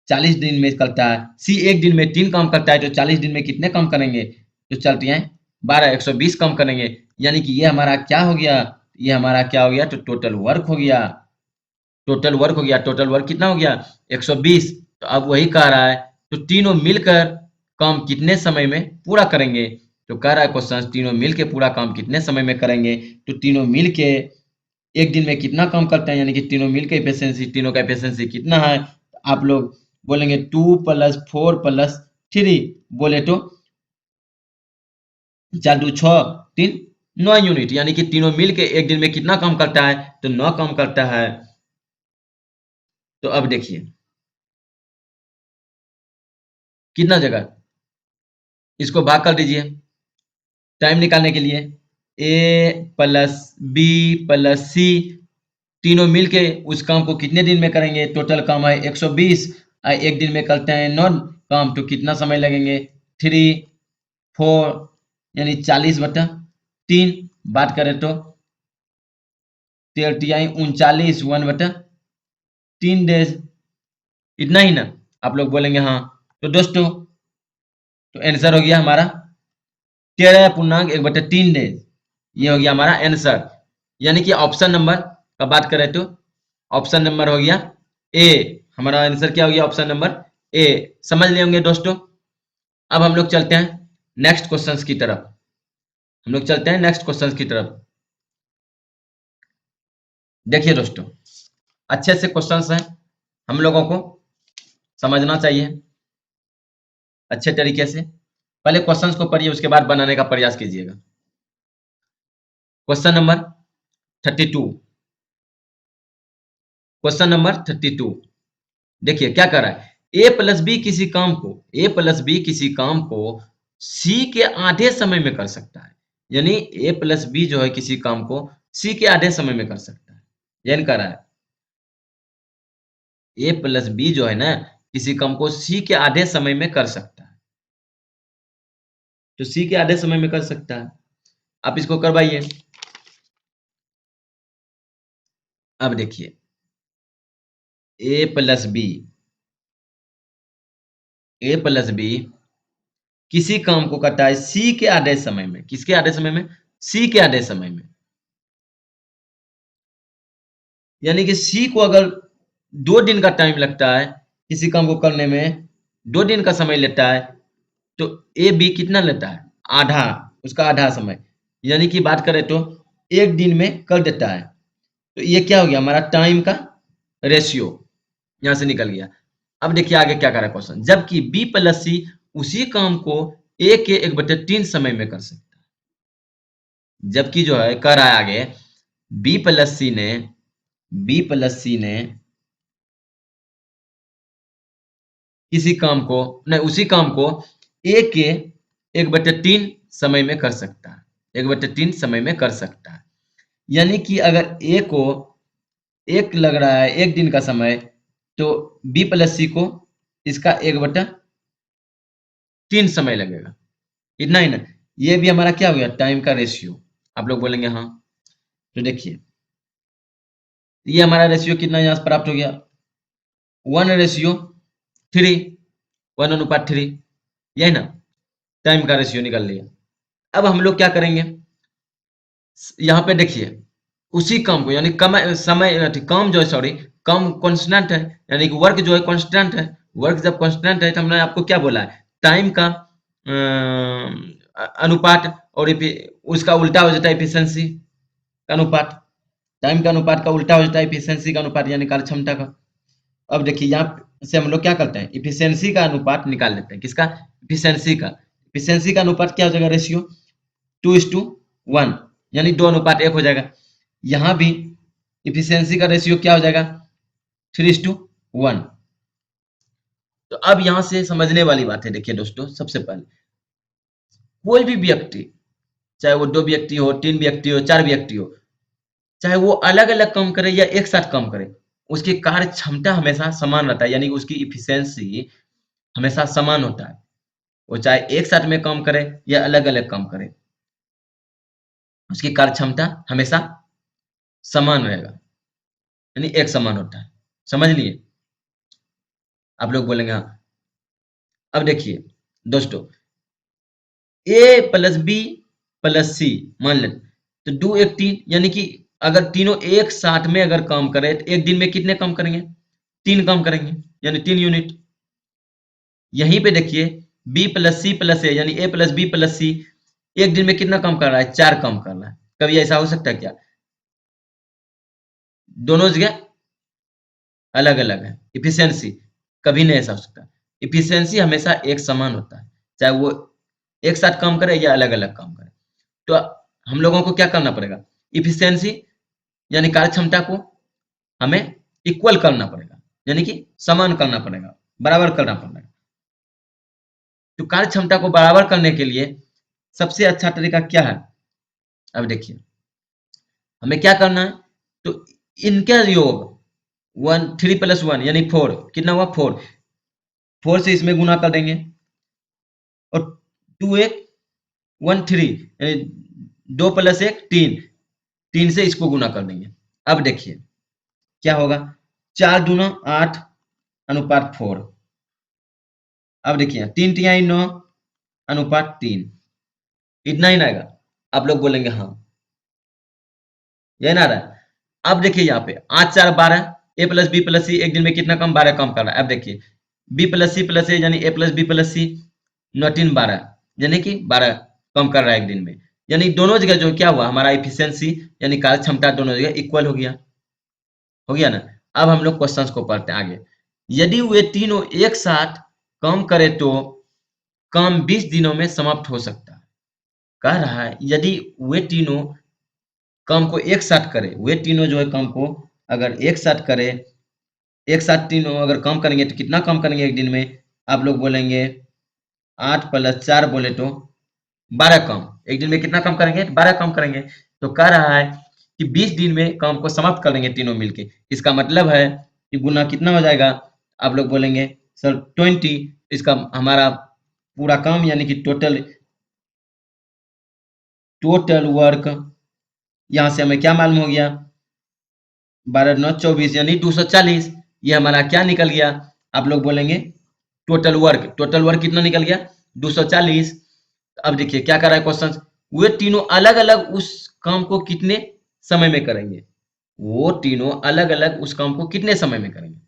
40 दिन में करता है। सी एक दिन में 3 काम करता है, तो 40 दिन में कितने काम करेंगे, तो चलते हैं 12 120 काम करेंगे। यानी कि ये हमारा क्या हो गया, ये हमारा क्या हो गया, तो टोटल वर्क हो गया। टोटल वर्क हो गया, टोटल वर्क कितना हो गया, 120। तो अब वही कह रहा है तो तीनों मिलकर काम कितने समय में पूरा करेंगे, तो कह रहा है क्वेश्चन तीनों मिलके पूरा काम कितने समय में करेंगे, तो तीनों मिलके एक दिन में कितना काम करते हैं, यानी कि तीनों मिलके एफिशिएंसी, तीनों का एफिशिएंसी कितना है, आप लोग बोलेंगे 2 + 4 + 3, बोले तो 4 2 6 3 9 यूनिट, यानी कि तीनों मिलके एक दिन में कितना काम करता है, तो 9 काम करता है। तो अब देखिए कितना जगह, इसको भाग कर दीजिए टाइम निकालने के लिए। ए प्लस बी प्लस सी तीनों मिलके उस काम को कितने दिन में करेंगे, टोटल काम है 120, एक दिन में करते हैं 9 काम, तो कितना समय लगेंगे, 3 4, यानी 40/3। बात करें तो 39 1/3 डेज, इतना ही ना, आप लोग बोलेंगे हाँ। तो दोस्तों तो आंसर हो गया हमारा 13.1/3 डेज, ये हो गया हमारा आंसर। यानी कि ऑप्शन नंबर का बात करें तो ऑप्शन नंबर हो गया ए। हमारा आंसर क्या हो गया? Option number A. समझ लिए होंगे दोस्तों। अब हम लोग चलते हैं नेक्स्ट क्वेश्चंस की तरफ। हम लोग चलते हैं नेक्स्ट क्वेश्चंस की तरफ। देखिए दोस्तों, अच्छे से क्वेश्चंस हैं, हम लोगों को समझना चाहिए अच्छे तरीके से। पहले क्वेश्चंस को पढ़िए, उसके बाद बनाने का प्रयास कीजिएगा। Question number 32। क्वेश्चन नंबर 32 देखिए क्या कर रहा है। ए प्लस बी किसी काम को सी के आधे समय में कर सकता है। यानी ए प्लस बी जो है किसी काम को सी के आधे समय में कर सकता है। यानी कर रहा है ए प्लस बी जो है ना, किसी काम को सी के आधे समय में कर सकता है। तो सी के आधे समय में कर सकता है। आप इसको करवाइए। अब देखिए ए प्लस बी किसी काम को करता है सी के आधे समय में। किसके आधे समय में? सी के आधे समय में। यानी कि सी को अगर 2 दिन का टाइम लगता है किसी काम को करने में, 2 दिन का समय लेता है, तो ए बी कितना लेता है? आधा, उसका आधा समय। यानी कि बात करें तो 1 दिन में कर देता है। तो ये क्या हो गया? हमारा टाइम का रेशियो यहां से निकल गया। अब देखिए आगे क्या कर रहा है क्वेश्चन। जबकि बी प्लस सी उसी काम को ए के 1/3 समय में कर सकता है। जबकि जो है कर रहा है आगे, बी प्लस सी ने किसी काम को, नहीं, उसी काम को ए के 1/3 समय में कर सकता है। 1/3 समय में कर सकता है। यानी कि अगर ए को एक लग रहा है 1 दिन का समय, तो बी प्लस सी को इसका 1/3 समय लगेगा। इतना ही ना, ये भी हमारा क्या हो गया? टाइम का रेशियो। आप लोग बोलेंगे हाँ। तो देखिए ये हमारा रेशियो कितना यहां से प्राप्त हो गया? 1:3, 1:3, यही ना टाइम का रेशियो निकल लिया। अब हम लोग क्या करेंगे, यहाँ पे देखिए उसी काम को, यानी कम समय काम जो है, सॉरी, काम कांस्टेंट है, यानी कि वर्क जो है कांस्टेंट है। वर्क जब कांस्टेंट है तो हमने आपको क्या बोला है? टाइम का अनुपात, और उसका उल्टा हो जाता है एफिशिएंसी का अनुपात। टाइम का अनुपात का उल्टा हो जाता है एफिशिएंसी का अनुपात, यानी कार्यक्षमता का। अब देखिए यहाँ से हम लोग क्या करते हैं? इफिशियंसी का अनुपात निकाल लेते हैं। किसका? इफिशियंसी का अनुपात क्या हो जाएगा? रेशियो 2:1, यानी 2:1 हो जाएगा। यहाँ भी इफिशियंसी का रेशियो क्या हो जाएगा? 3:1। तो अब यहाँ से समझने वाली बात है। देखिए दोस्तों, सबसे पहले कोई भी व्यक्ति, चाहे वो 2 व्यक्ति हो, 3 व्यक्ति हो, 4 व्यक्ति हो, चाहे वो अलग अलग काम करे या एक साथ काम करे, उसकी कार्य क्षमता हमेशा समान रहता है। यानी कि उसकी इफिशियंसी हमेशा समान होता है। वो चाहे एक साथ में काम करे या अलग अलग काम करे, उसकी कार्य क्षमता हमेशा समान रहेगा, यानी एक समान होता है। समझ लिए? आप लोग बोलेंगे हाँ। अब देखिए दोस्तों, ए प्लस बी प्लस सी मान लें, तो 2 1 3, यानी कि अगर तीनों एक साथ में अगर काम करें तो 1 दिन में कितने काम करेंगे? 3 काम करेंगे, यानी 3 यूनिट। यहीं पे देखिए बी प्लस सी प्लस ए, यानी ए प्लस बी प्लस सी 1 दिन में कितना काम कर रहा है? 4 काम कर रहा है। कभी ऐसा हो सकता है क्या? दोनों जगह अलग अलग है इफिशियंसी। कभी नहीं ऐसा हो सकता। इफिशियंसी हमेशा एक समान होता है, चाहे वो एक साथ काम करे या अलग अलग काम करे। तो हम लोगों को क्या करना पड़ेगा? इफिशियंसी यानी कार्य क्षमता को हमें इक्वल करना पड़ेगा, यानी कि समान करना पड़ेगा, बराबर करना पड़ेगा। तो कार्य क्षमता को बराबर करने के लिए सबसे अच्छा तरीका क्या है? अब देखिए हमें क्या करना है। तो इनका योग 3+1 यानी 4, कितना हुआ? 4 से इसमें गुना कर देंगे, और 2 1 3, यानी 2+1 3, 3 से इसको गुना कर देंगे। अब देखिए क्या होगा? 4×2 = 8 = 4। अब देखिए 3×9 = 3। इतना ही ना आएगा? आप लोग बोलेंगे हाँ। ये ना रहा है। अब देखिए यहाँ पे 8 4 12, ए प्लस बी प्लस सी एक दिन में कितना कम, 12 कम कर रहा है। अब देखिए बी प्लस सी प्लस ए यानी ए प्लस बी प्लस सी, 9 3 12 यानी कि 12 कम कर रहा है एक दिन में। यानी दोनों जगह जो क्या हुआ, हमारा इफिशियंसी यानी कार्य क्षमता दोनों जगह इक्वल हो गया ना। अब हम लोग क्वेश्चंस को पढ़ते हैं आगे। यदि वे तीनों एक साथ काम करे तो काम 20 दिनों में समाप्त हो सकता है। कह रहा है यदि वे तीनों काम को एक साथ करे, वे तीनों जो है काम को अगर एक साथ करे, एक साथ तीनों अगर काम करेंगे तो कितना काम करेंगे एक दिन में, आप लोग बोलेंगे 8 प्लस 4 बोले तो 12 काम। एक दिन में कितना काम करेंगे, 12 काम करेंगे। तो कह रहा है कि 20 दिन में काम को समाप्त कर देंगे तीनों मिलके। इसका मतलब है कि गुना कितना हो जाएगा, आप लोग बोलेंगे सर 20। इसका हमारा पूरा काम यानी कि टोटल टोटल वर्क यहाँ से हमें क्या मालूम हो गया, 12 9 24 यानी 240। ये हमारा क्या निकल गया, आप लोग बोलेंगे टोटल वर्क कितना निकल गया, 240। अब देखिए क्या कर रहा है क्वेश्चन, वे तीनों अलग अलग उस काम को कितने समय में करेंगे, वो तीनों अलग अलग उस काम को कितने समय में करेंगे।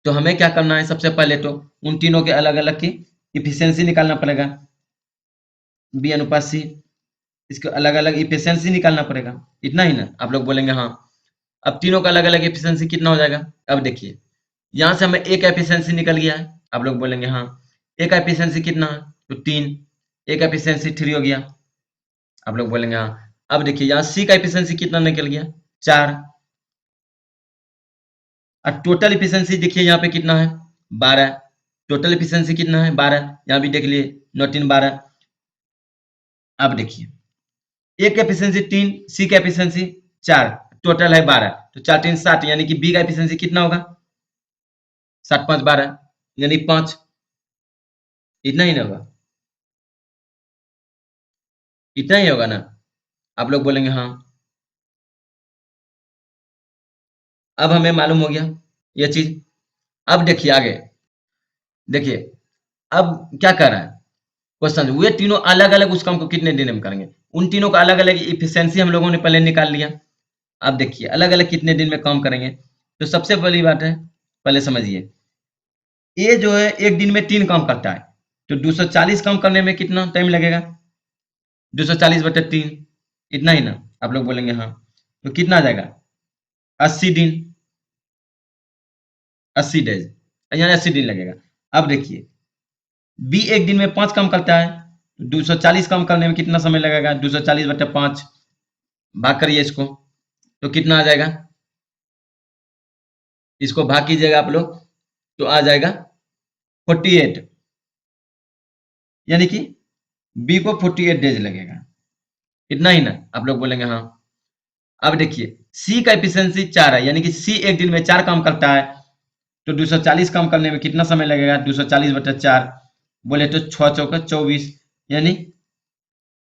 तो हमें क्या करना है, सबसे पहले तो उन तीनों के अलग अलग की इफिशियंसी निकालना पड़ेगा, बी अनुपात सी, इसके अलग अलग इफिशियंसी निकालना पड़ेगा। इतना ही ना, आप लोग बोलेंगे हाँ। अब तीनों का अलग अलग एफिशिएंसी कितना हो जाएगा, अब देखिए यहाँ से हमें एक का एफिशिएंसी निकल गया है। आप लोग बोलेंगे हाँ, एक का एफिशिएंसी कितना है, तो 3, एक का एफिशिएंसी 3 हो गया। आप लोग बोलेंगे हाँ। अब देखिए यहाँ सी का एफिशिएंसी कितना निकल गया, 4। और टोटल एफिशिएंसी देखिए यहाँ पे कितना है, 12। टोटल एफिशिएंसी कितना है, 12। यहाँ भी देख लिए 9 3 12। अब देखिए ए का एफिशिएंसी 3, सी का एफिशिएंसी 4, टोटल है 12। तो 4 3 7 यानी कि बी का एफिशिएंसी कितना होगा, 7 5 12 यानी 5। इतना ही ना होगा, इतना ही होगा ना। आप लोग बोलेंगे हाँ। अब हमें मालूम हो गया ये चीज। अब देखिए आगे, देखिए अब क्या कर रहा है क्वेश्चन, वे तीनों अलग अलग उस काम को कितने दिन में करेंगे। उन तीनों का अलग अलग इफिशियंसी हम लोगों ने पहले निकाल लिया। अब देखिए अलग अलग कितने दिन में काम करेंगे। तो सबसे पहली बात है, पहले समझिए, ये जो है एक दिन में 3 काम करता है, तो 240 काम करने में कितना टाइम लगेगा, 240/3, इतना ही ना। आप लोग बोलेंगे हाँ। तो कितना आ जाएगा, 80 दिन, 80 डेज, यानी 80 दिन लगेगा। अब देखिए बी एक दिन में 5 काम करता है, 240 काम करने में कितना समय लगेगा, 240/5, भाग करिए इसको, तो कितना आ जाएगा, इसको भाग कीजिएगा आप लोग, तो आ जाएगा 48, यानी कि बी को 48 डेज लगेगा। इतना ही ना, आप लोग बोलेंगे हाँ। अब देखिए सी का एफिशिएंसी 4 है, यानी कि सी एक दिन में 4 काम करता है, तो 240 काम करने में कितना समय लगेगा, 240/4, बोले तो 6 चौका 24, यानी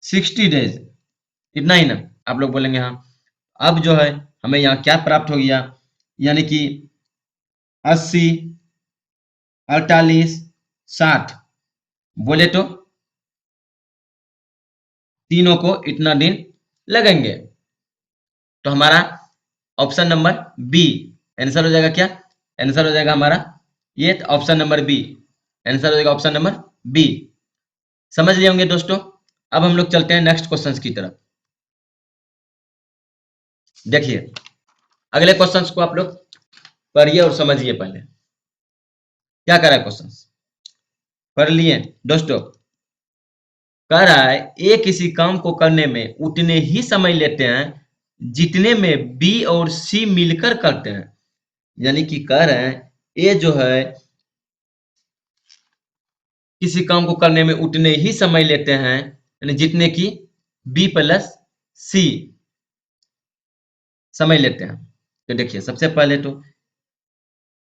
60 डेज। इतना ही ना, आप लोग बोलेंगे हाँ। अब जो है हमें यहाँ क्या प्राप्त हो गया, यानी कि 80 48 60, बोले तो तीनों को इतना दिन लगेंगे। तो हमारा ऑप्शन नंबर बी आंसर हो जाएगा। क्या आंसर हो जाएगा हमारा, ये ऑप्शन नंबर बी आंसर हो जाएगा, ऑप्शन नंबर बी। समझ लिए होंगे दोस्तों। अब हम लोग चलते हैं नेक्स्ट क्वेश्चंस की तरफ। देखिए अगले क्वेश्चंस को आप लोग पढ़िए और समझिए। पहले क्या करा है क्वेश्चंस, पढ़ लिए दोस्तों। कह रहा है ए किसी काम को करने में उतने ही समय लेते हैं जितने में बी और सी मिलकर करते हैं। यानी कि कह रहे हैं ए जो है किसी काम को करने में उतने ही समय लेते हैं यानी जितने की बी प्लस सी समय लेते हैं। तो देखिए सबसे पहले तो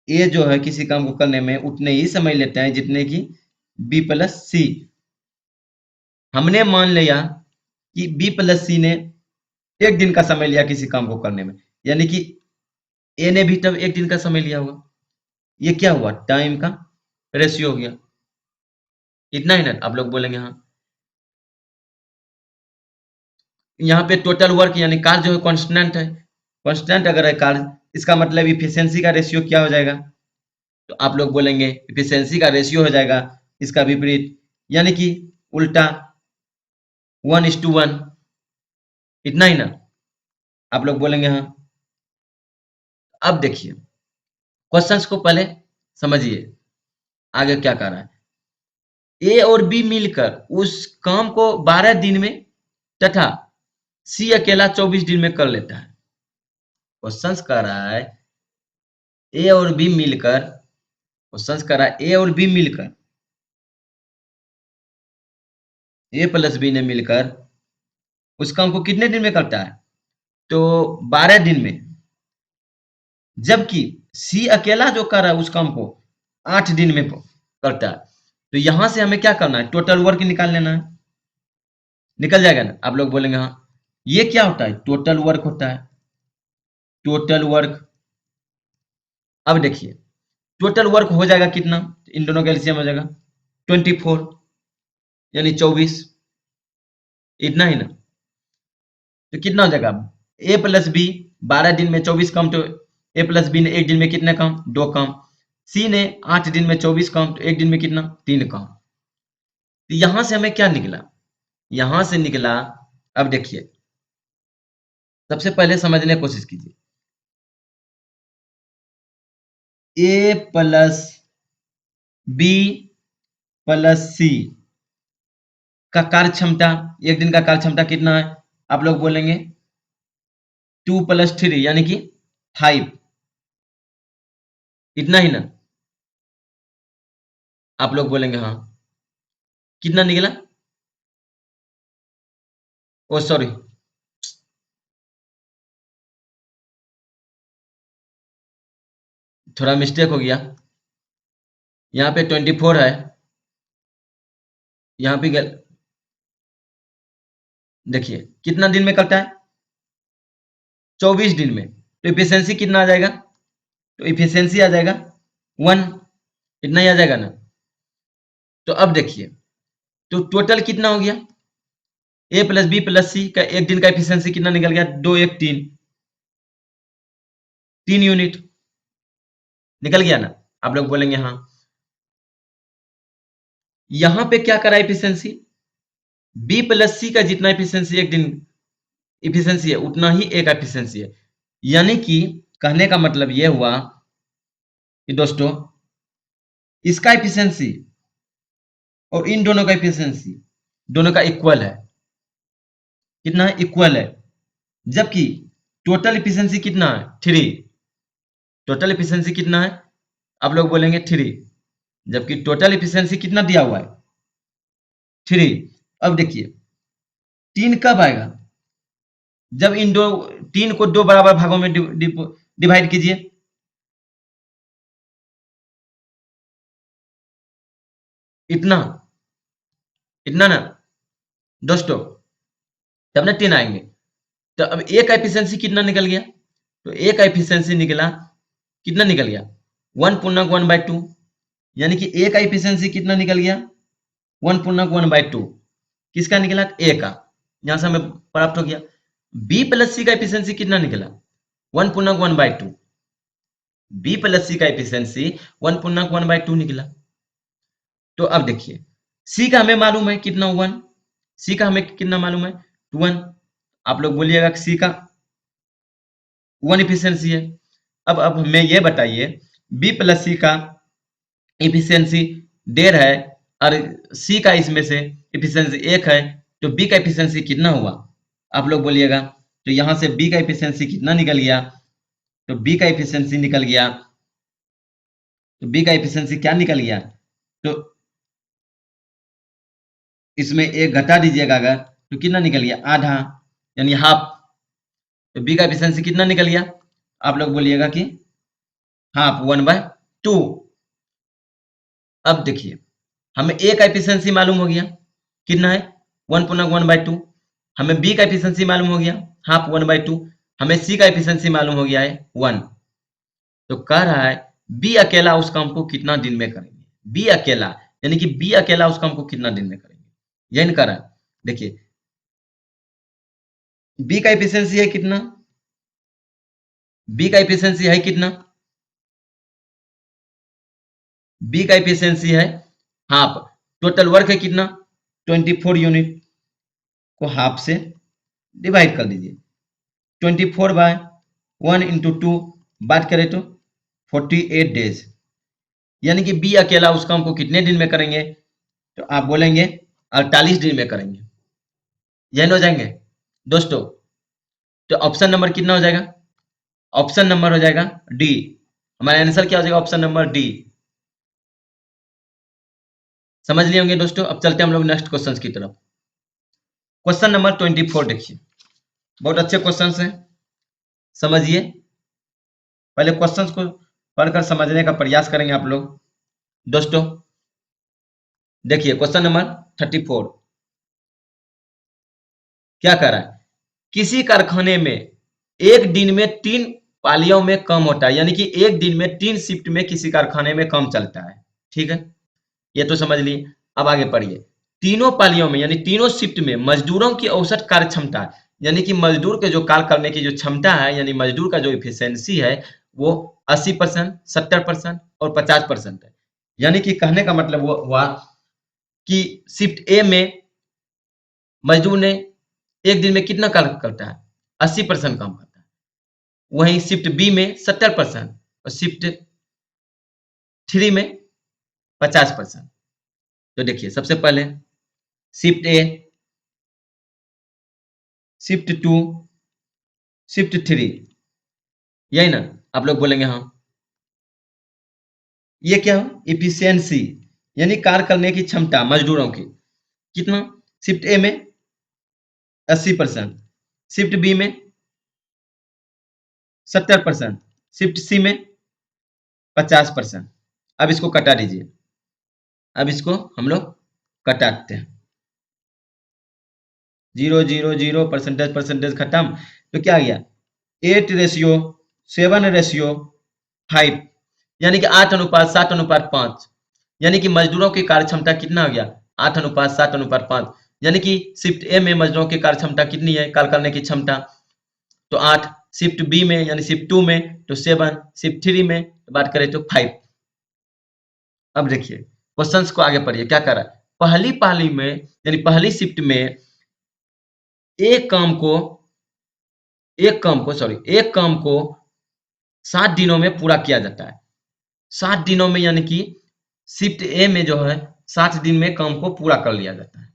ए जो है किसी काम को करने में उतने ही समय लेते हैं जितने की बी प्लस सी। हमने मान लिया कि बी प्लस सी ने एक दिन का समय लिया किसी काम को करने में, यानी कि ए ने भी तब एक दिन का समय लिया होगा। ये क्या हुआ, टाइम का रेशियो हो गया। इतना ही ना, आप लोग बोलेंगे हाँ। यहाँ पे टोटल वर्क यानी कार्य जो है कांस्टेंट है, कांस्टेंट अगर है कार्य, इसका मतलब इफिशियंसी का रेशियो क्या हो जाएगा, तो आप लोग बोलेंगे इफिशियंसी का रेशियो हो जाएगा इसका विपरीत, यानी कि उल्टा 1:1, इतना ही ना, आप लोग बोलेंगे हाँ। अब देखिए क्वेश्चंस को पहले समझिए आगे क्या कर रहा है। ए और बी मिलकर उस काम को 12 दिन में तथा सी अकेला 24 दिन में कर लेता है। क्वेश्चंस कर रहा है ए और बी मिलकर, क्वेश्चंस कर रहा है ए और बी मिलकर, ए प्लस बी ने मिलकर उस काम को कितने दिन में करता है, तो 12 दिन में, जबकि सी अकेला जो कर रहा है उस काम को 8 दिन में करता है। तो यहां से हमें क्या करना है, टोटल वर्क निकाल लेना है, निकल जाएगा ना। आप लोग बोलेंगे हाँ, ये क्या होता है, टोटल वर्क होता है, टोटल वर्क। अब देखिए टोटल वर्क हो जाएगा कितना, इन दोनों का एलसीएम हो जाएगा 24, यानी 24, इतना ही ना। तो कितना हो जाएगा, ए प्लस बी 12 दिन में 24 काम, तो ए प्लस बी ने एक दिन में कितने काम, 2 काम, सी ने 8 दिन में 24 काम, तो एक दिन में कितना, 3 काम। तो यहां से हमें क्या निकला, यहां से निकला, अब देखिए सबसे पहले समझने की कोशिश कीजिए, ए प्लस बी प्लस सी का कार्य क्षमता, एक दिन का कार्य क्षमता कितना है, आप लोग बोलेंगे 2 + 3 यानी कि 5, इतना ही ना। आप लोग बोलेंगे हाँ, कितना निकला, ओ सॉरी, थोड़ा मिस्टेक हो गया, यहाँ पे 24 है, यहाँ पे देखिए कितना दिन में करता है, 24 दिन में। तो इफिशियंसी कितना आ जाएगा, तो इफिशियंसी आ जाएगा 1, इतना ही आ जाएगा ना। तो अब देखिए तो टोटल कितना हो गया, ए प्लस बी प्लस सी का एक दिन का इफिशियंसी कितना निकल गया, 2 1 3, 3 यूनिट निकल गया ना। आप लोग बोलेंगे हाँ, यहां पे क्या करा इफिशियंसी, बी प्लस सी का जितना इफिशियंसी एक दिन इफिशियंसी है उतना ही ए का इफिशियंसी है, यानी कि कहने का मतलब यह हुआ कि दोस्तों इसका इफिशियंसी और इन दोनों का इफिशियंसी दोनों का इक्वल है, कितना है, इक्वल है, जबकि टोटल इफिशियंसी कितना है, 3, टोटल इफिशियंसी कितना है, आप लोग बोलेंगे 3, जबकि टोटल इफिशियंसी कितना दिया हुआ है, 3। अब देखिए 3 कब आएगा, जब इन दो 3 को 2 बराबर भागों में डिवाइड कीजिए, इतना, इतना ना दोस्तों, तब ना 10 आएंगे। तो अब ए का एफिशिएंसी कितना निकल गया, तो ए का एफिशिएंसी निकला, कितना निकल गया, 1/1/2, यानी कि ए का एफिशिएंसी कितना निकल गया, 1/1/2, किसका निकला, ए का, यहां से हमें प्राप्त हो गया। बी प्लस सी का एफिशिएंसी कितना निकला, 1/1/2, बी प्लस सी का एफिशिएंसी 1/1/2 निकला। तो अब देखिए सी का हमें मालूम है कितना, 1, सी का हमें कितना मालूम है, 1, आप लोग बोलिएगा कि सी का 1 इफिशियंसी है। अब हमें ये बताइए बी प्लस सी का इफिशियंसी 1.5 है और सी का इसमें से इफिशियंसी 1 है, तो बी का इफिशियंसी कितना हुआ, आप लोग बोलिएगा। तो यहां से बी का इफिशियंसी कितना निकल गया, तो बी का इफिशियंसी निकल गया, तो बी का इफिशियंसी क्या निकल गया, तो इसमें एक घटा दीजिएगा अगर, तो कितना निकल गया, आधा, यानी हाफ। तो बी का एफिशिएंसी कितना निकल गया, आप लोग बोलिएगा कि हाफ, 1/2। अब देखिए हमें ए का एफिशिएंसी मालूम हो गया, कितना है, 1/1/2, हमें बी का एफिशिएंसी मालूम हो गया, हाफ, 1/2, हमें सी का एफिशिएंसी मालूम हो गया है 1। तो कह रहा है बी अकेला उस काम को कितना दिन में करेंगे, बी अकेला, यानी कि बी अकेला उस काम को कितना दिन में करेंगे, यही कह रहा है। देखिए बी का एफिशिएंसी है कितना? बी का एफिशिएंसी है कितना? बी का एफिशिएंसी है हाफ। टोटल वर्क है कितना? 24 यूनिट को हाफ से डिवाइड कर दीजिए। 24 बाय 1 इंटू 2 बात करें तो 48 डेज, यानी कि बी अकेला उस काम को कितने दिन में करेंगे? तो आप बोलेंगे 48 दिन में करेंगे। यही हो जाएंगे दोस्तों। तो ऑप्शन नंबर कितना हो जाएगा? ऑप्शन नंबर हो जाएगा डी। हमारा आंसर क्या हो जाएगा? Option number D. समझ लिए होंगे दोस्तों। अब चलते हैं हम लोग नेक्स्ट क्वेश्चन की तरफ। क्वेश्चन नंबर 24 देखिए, बहुत अच्छे क्वेश्चन हैं, समझिए। पहले क्वेश्चंस को पढ़कर समझने का प्रयास करेंगे आप लोग दोस्तों। देखिए क्वेश्चन नंबर 34 क्या कह रहा है? किसी कारखाने में एक दिन में 3 पालियों में काम होता है, यानी कि एक दिन में 3 शिफ्ट में किसी कारखाने में काम चलता है। ठीक है, ये तो समझ लिए। अब आगे पढ़िए। तीनों पालियों में यानी तीनों शिफ्ट में मजदूरों की औसत कार्य क्षमता, यानी कि मजदूर के जो कार्य करने की जो क्षमता है, यानी मजदूर का जो इफिशियंसी है वो 80%, 70% और 50% है। यानी कि कहने का मतलब वो हुआ कि शिफ्ट ए में मजदूर ने एक दिन में कितना कार्य करता है? 80% काम करता है। वहीं शिफ्ट बी में 70% और शिफ्ट 3 में 50%। तो देखिए सबसे पहले शिफ्ट ए, शिफ्ट 2, शिफ्ट 3, यही ना? आप लोग बोलेंगे हाँ। ये क्या हो? इफिशियंसी, यानी कार्य करने की क्षमता मजदूरों की कितना? शिफ्ट ए में 80%, शिफ्ट बी में 70%, शिफ्ट सी में 50%। अब इसको कटा दीजिए। अब इसको हम लोग कटाते हैं। 0 0 0 परसेंटेज परसेंटेज खत्म। तो क्या आ गया? 8 रेशियो 7 रेशियो 5, यानी कि 8:7:5, यानी कि मजदूरों की कार्य क्षमता कितना आ गया? 8:7:5, यानी कि शिफ्ट ए में मजदूरों की कार्य क्षमता कितनी है? कार्य करने की क्षमता तो 8, शिफ्ट बी में यानी शिफ्ट 2 में तो 7, शिफ्ट 3 में तो बात करें तो 5। अब देखिए क्वेश्चंस को आगे पढ़िए क्या कर रहा है। पहली पाली में यानी पहली शिफ्ट में एक काम को एक काम को 7 दिनों में पूरा किया जाता है। 7 दिनों में, यानी कि शिफ्ट ए में जो है 7 दिन में काम को पूरा कर लिया जाता है।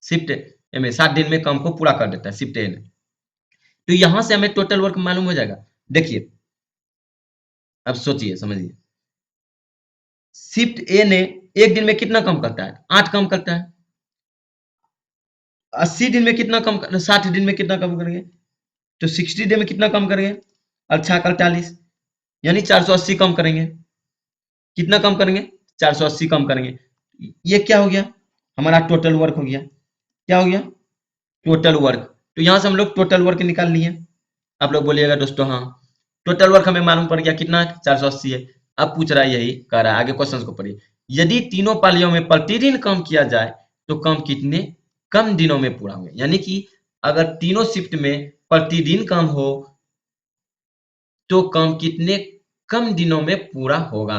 शिफ्ट ए में 7 दिन में काम को पूरा कर देता है शिफ्ट ए ने। तो यहां से हमें टोटल वर्क मालूम हो जाएगा। देखिए अब सोचिए समझिए, शिफ्ट ए ने एक दिन में कितना काम करता है? 8 काम करता है। 80 दिन में कितना कम 60 दिन में कितना कम करेंगे? तो 60 दिन में कितना कम करेंगे? अच्छा 48, यानी 480 कम करेंगे। कितना कम करेंगे? 480 कम करेंगे। ये क्या हो गया? हमारा टोटल वर्क हो गया। क्या हो गया? Total work. तो यहां से हम लोग टोटल वर्क निकाल लिए। आप लोग बोलिएगा दोस्तों हाँ, टोटल वर्क हमें मालूम पड़ गया कितना है? 480 है। अब पूछ रहा है, यही कह रहा है, आगे क्वेश्चन को पढ़िए। यदि तीनों पालियों में प्रतिदिन काम किया जाए तो काम कितने कम दिनों में पूरा होगा? यानी कि अगर तीनों शिफ्ट में प्रतिदिन काम हो तो काम कितने कम दिनों में पूरा होगा?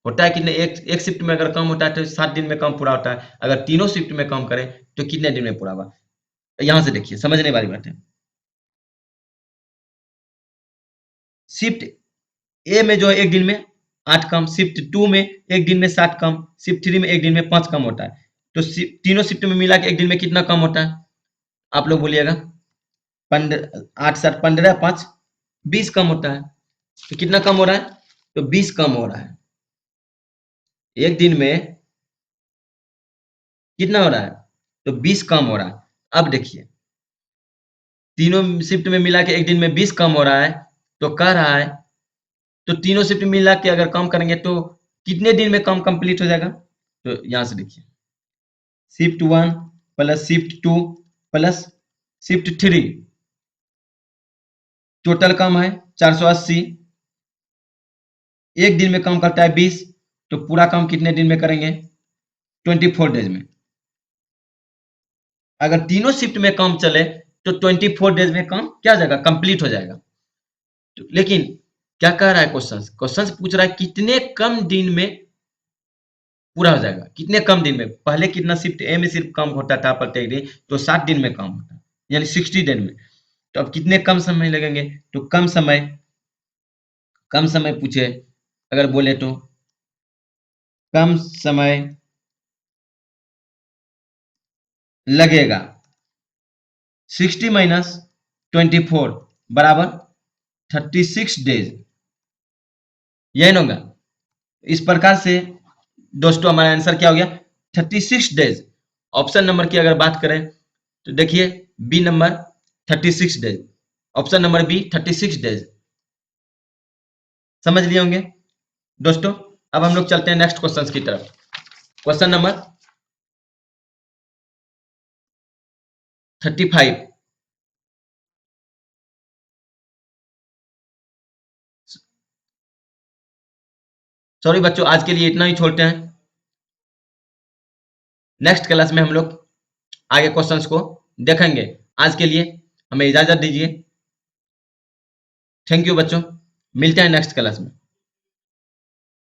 होता है कितने? एक शिफ्ट में अगर काम होता है तो 7 दिन में काम पूरा होता है। अगर तीनों शिफ्ट में काम करें तो कितने दिन में पूरा होगा? यहां से देखिए समझने वाली बात है। शिफ्ट ए में जो है एक दिन में 8 काम, शिफ्ट 2 में एक दिन में 7 काम, शिफ्ट 3 में एक दिन में 5 काम होता है। तो तीनों शिफ्ट में मिला के एक दिन में कितना काम होता है? आप लोग बोलिएगा। 8 7 15, 5 20 कम होता है। तो कितना कम हो रहा है? तो 20 कम हो रहा है। एक दिन में कितना हो रहा है? तो 20 कम हो रहा है। अब देखिए तीनों शिफ्ट में मिला के एक दिन में 20 कम हो रहा है, तो कह रहा है तो तीनों शिफ्ट मिला के अगर काम करेंगे तो कितने दिन में काम कंप्लीट हो जाएगा? तो यहां से देखिए, shift 1 plus shift 2 plus shift 3, total काम है 480। एक दिन में काम करता है 20, तो पूरा काम कितने दिन में करेंगे? 24 डेज में। अगर तीनों शिफ्ट में काम चले तो 24 डेज में काम क्या हो जाएगा, कंप्लीट हो जाएगा। तो लेकिन क्या कह रहा है क्वेश्चन, क्वेश्चन पूछ रहा है कितने कम दिन में पूरा हो जाएगा, कितने कम दिन में। पहले कितना शिफ्ट ए में सिर्फ काम होता था प्रत्येक दिन, तो 60 दिन में काम होता, यानी 60 दिन में। तो अब कितने कम समय लगेंगे, तो कम समय पूछे अगर बोले तो कम समय लगेगा 60 माइनस 24 बराबर 36 डेज, यही ना होगा। इस प्रकार से दोस्तों हमारा आंसर क्या हो गया, 36 डेज। ऑप्शन नंबर की अगर बात करें तो देखिए B number 36 days, option number B 36 days. समझ लिए होंगे दोस्तों। अब हम लोग चलते हैं नेक्स्ट क्वेश्चन की तरफ। Question number 35। सॉरी बच्चों, आज के लिए इतना ही छोड़ते हैं। नेक्स्ट क्लास में हम लोग आगे क्वेश्चंस को देखेंगे। आज के लिए हमें इजाजत दीजिए। थैंक यू बच्चों, मिलते हैं नेक्स्ट क्लास में।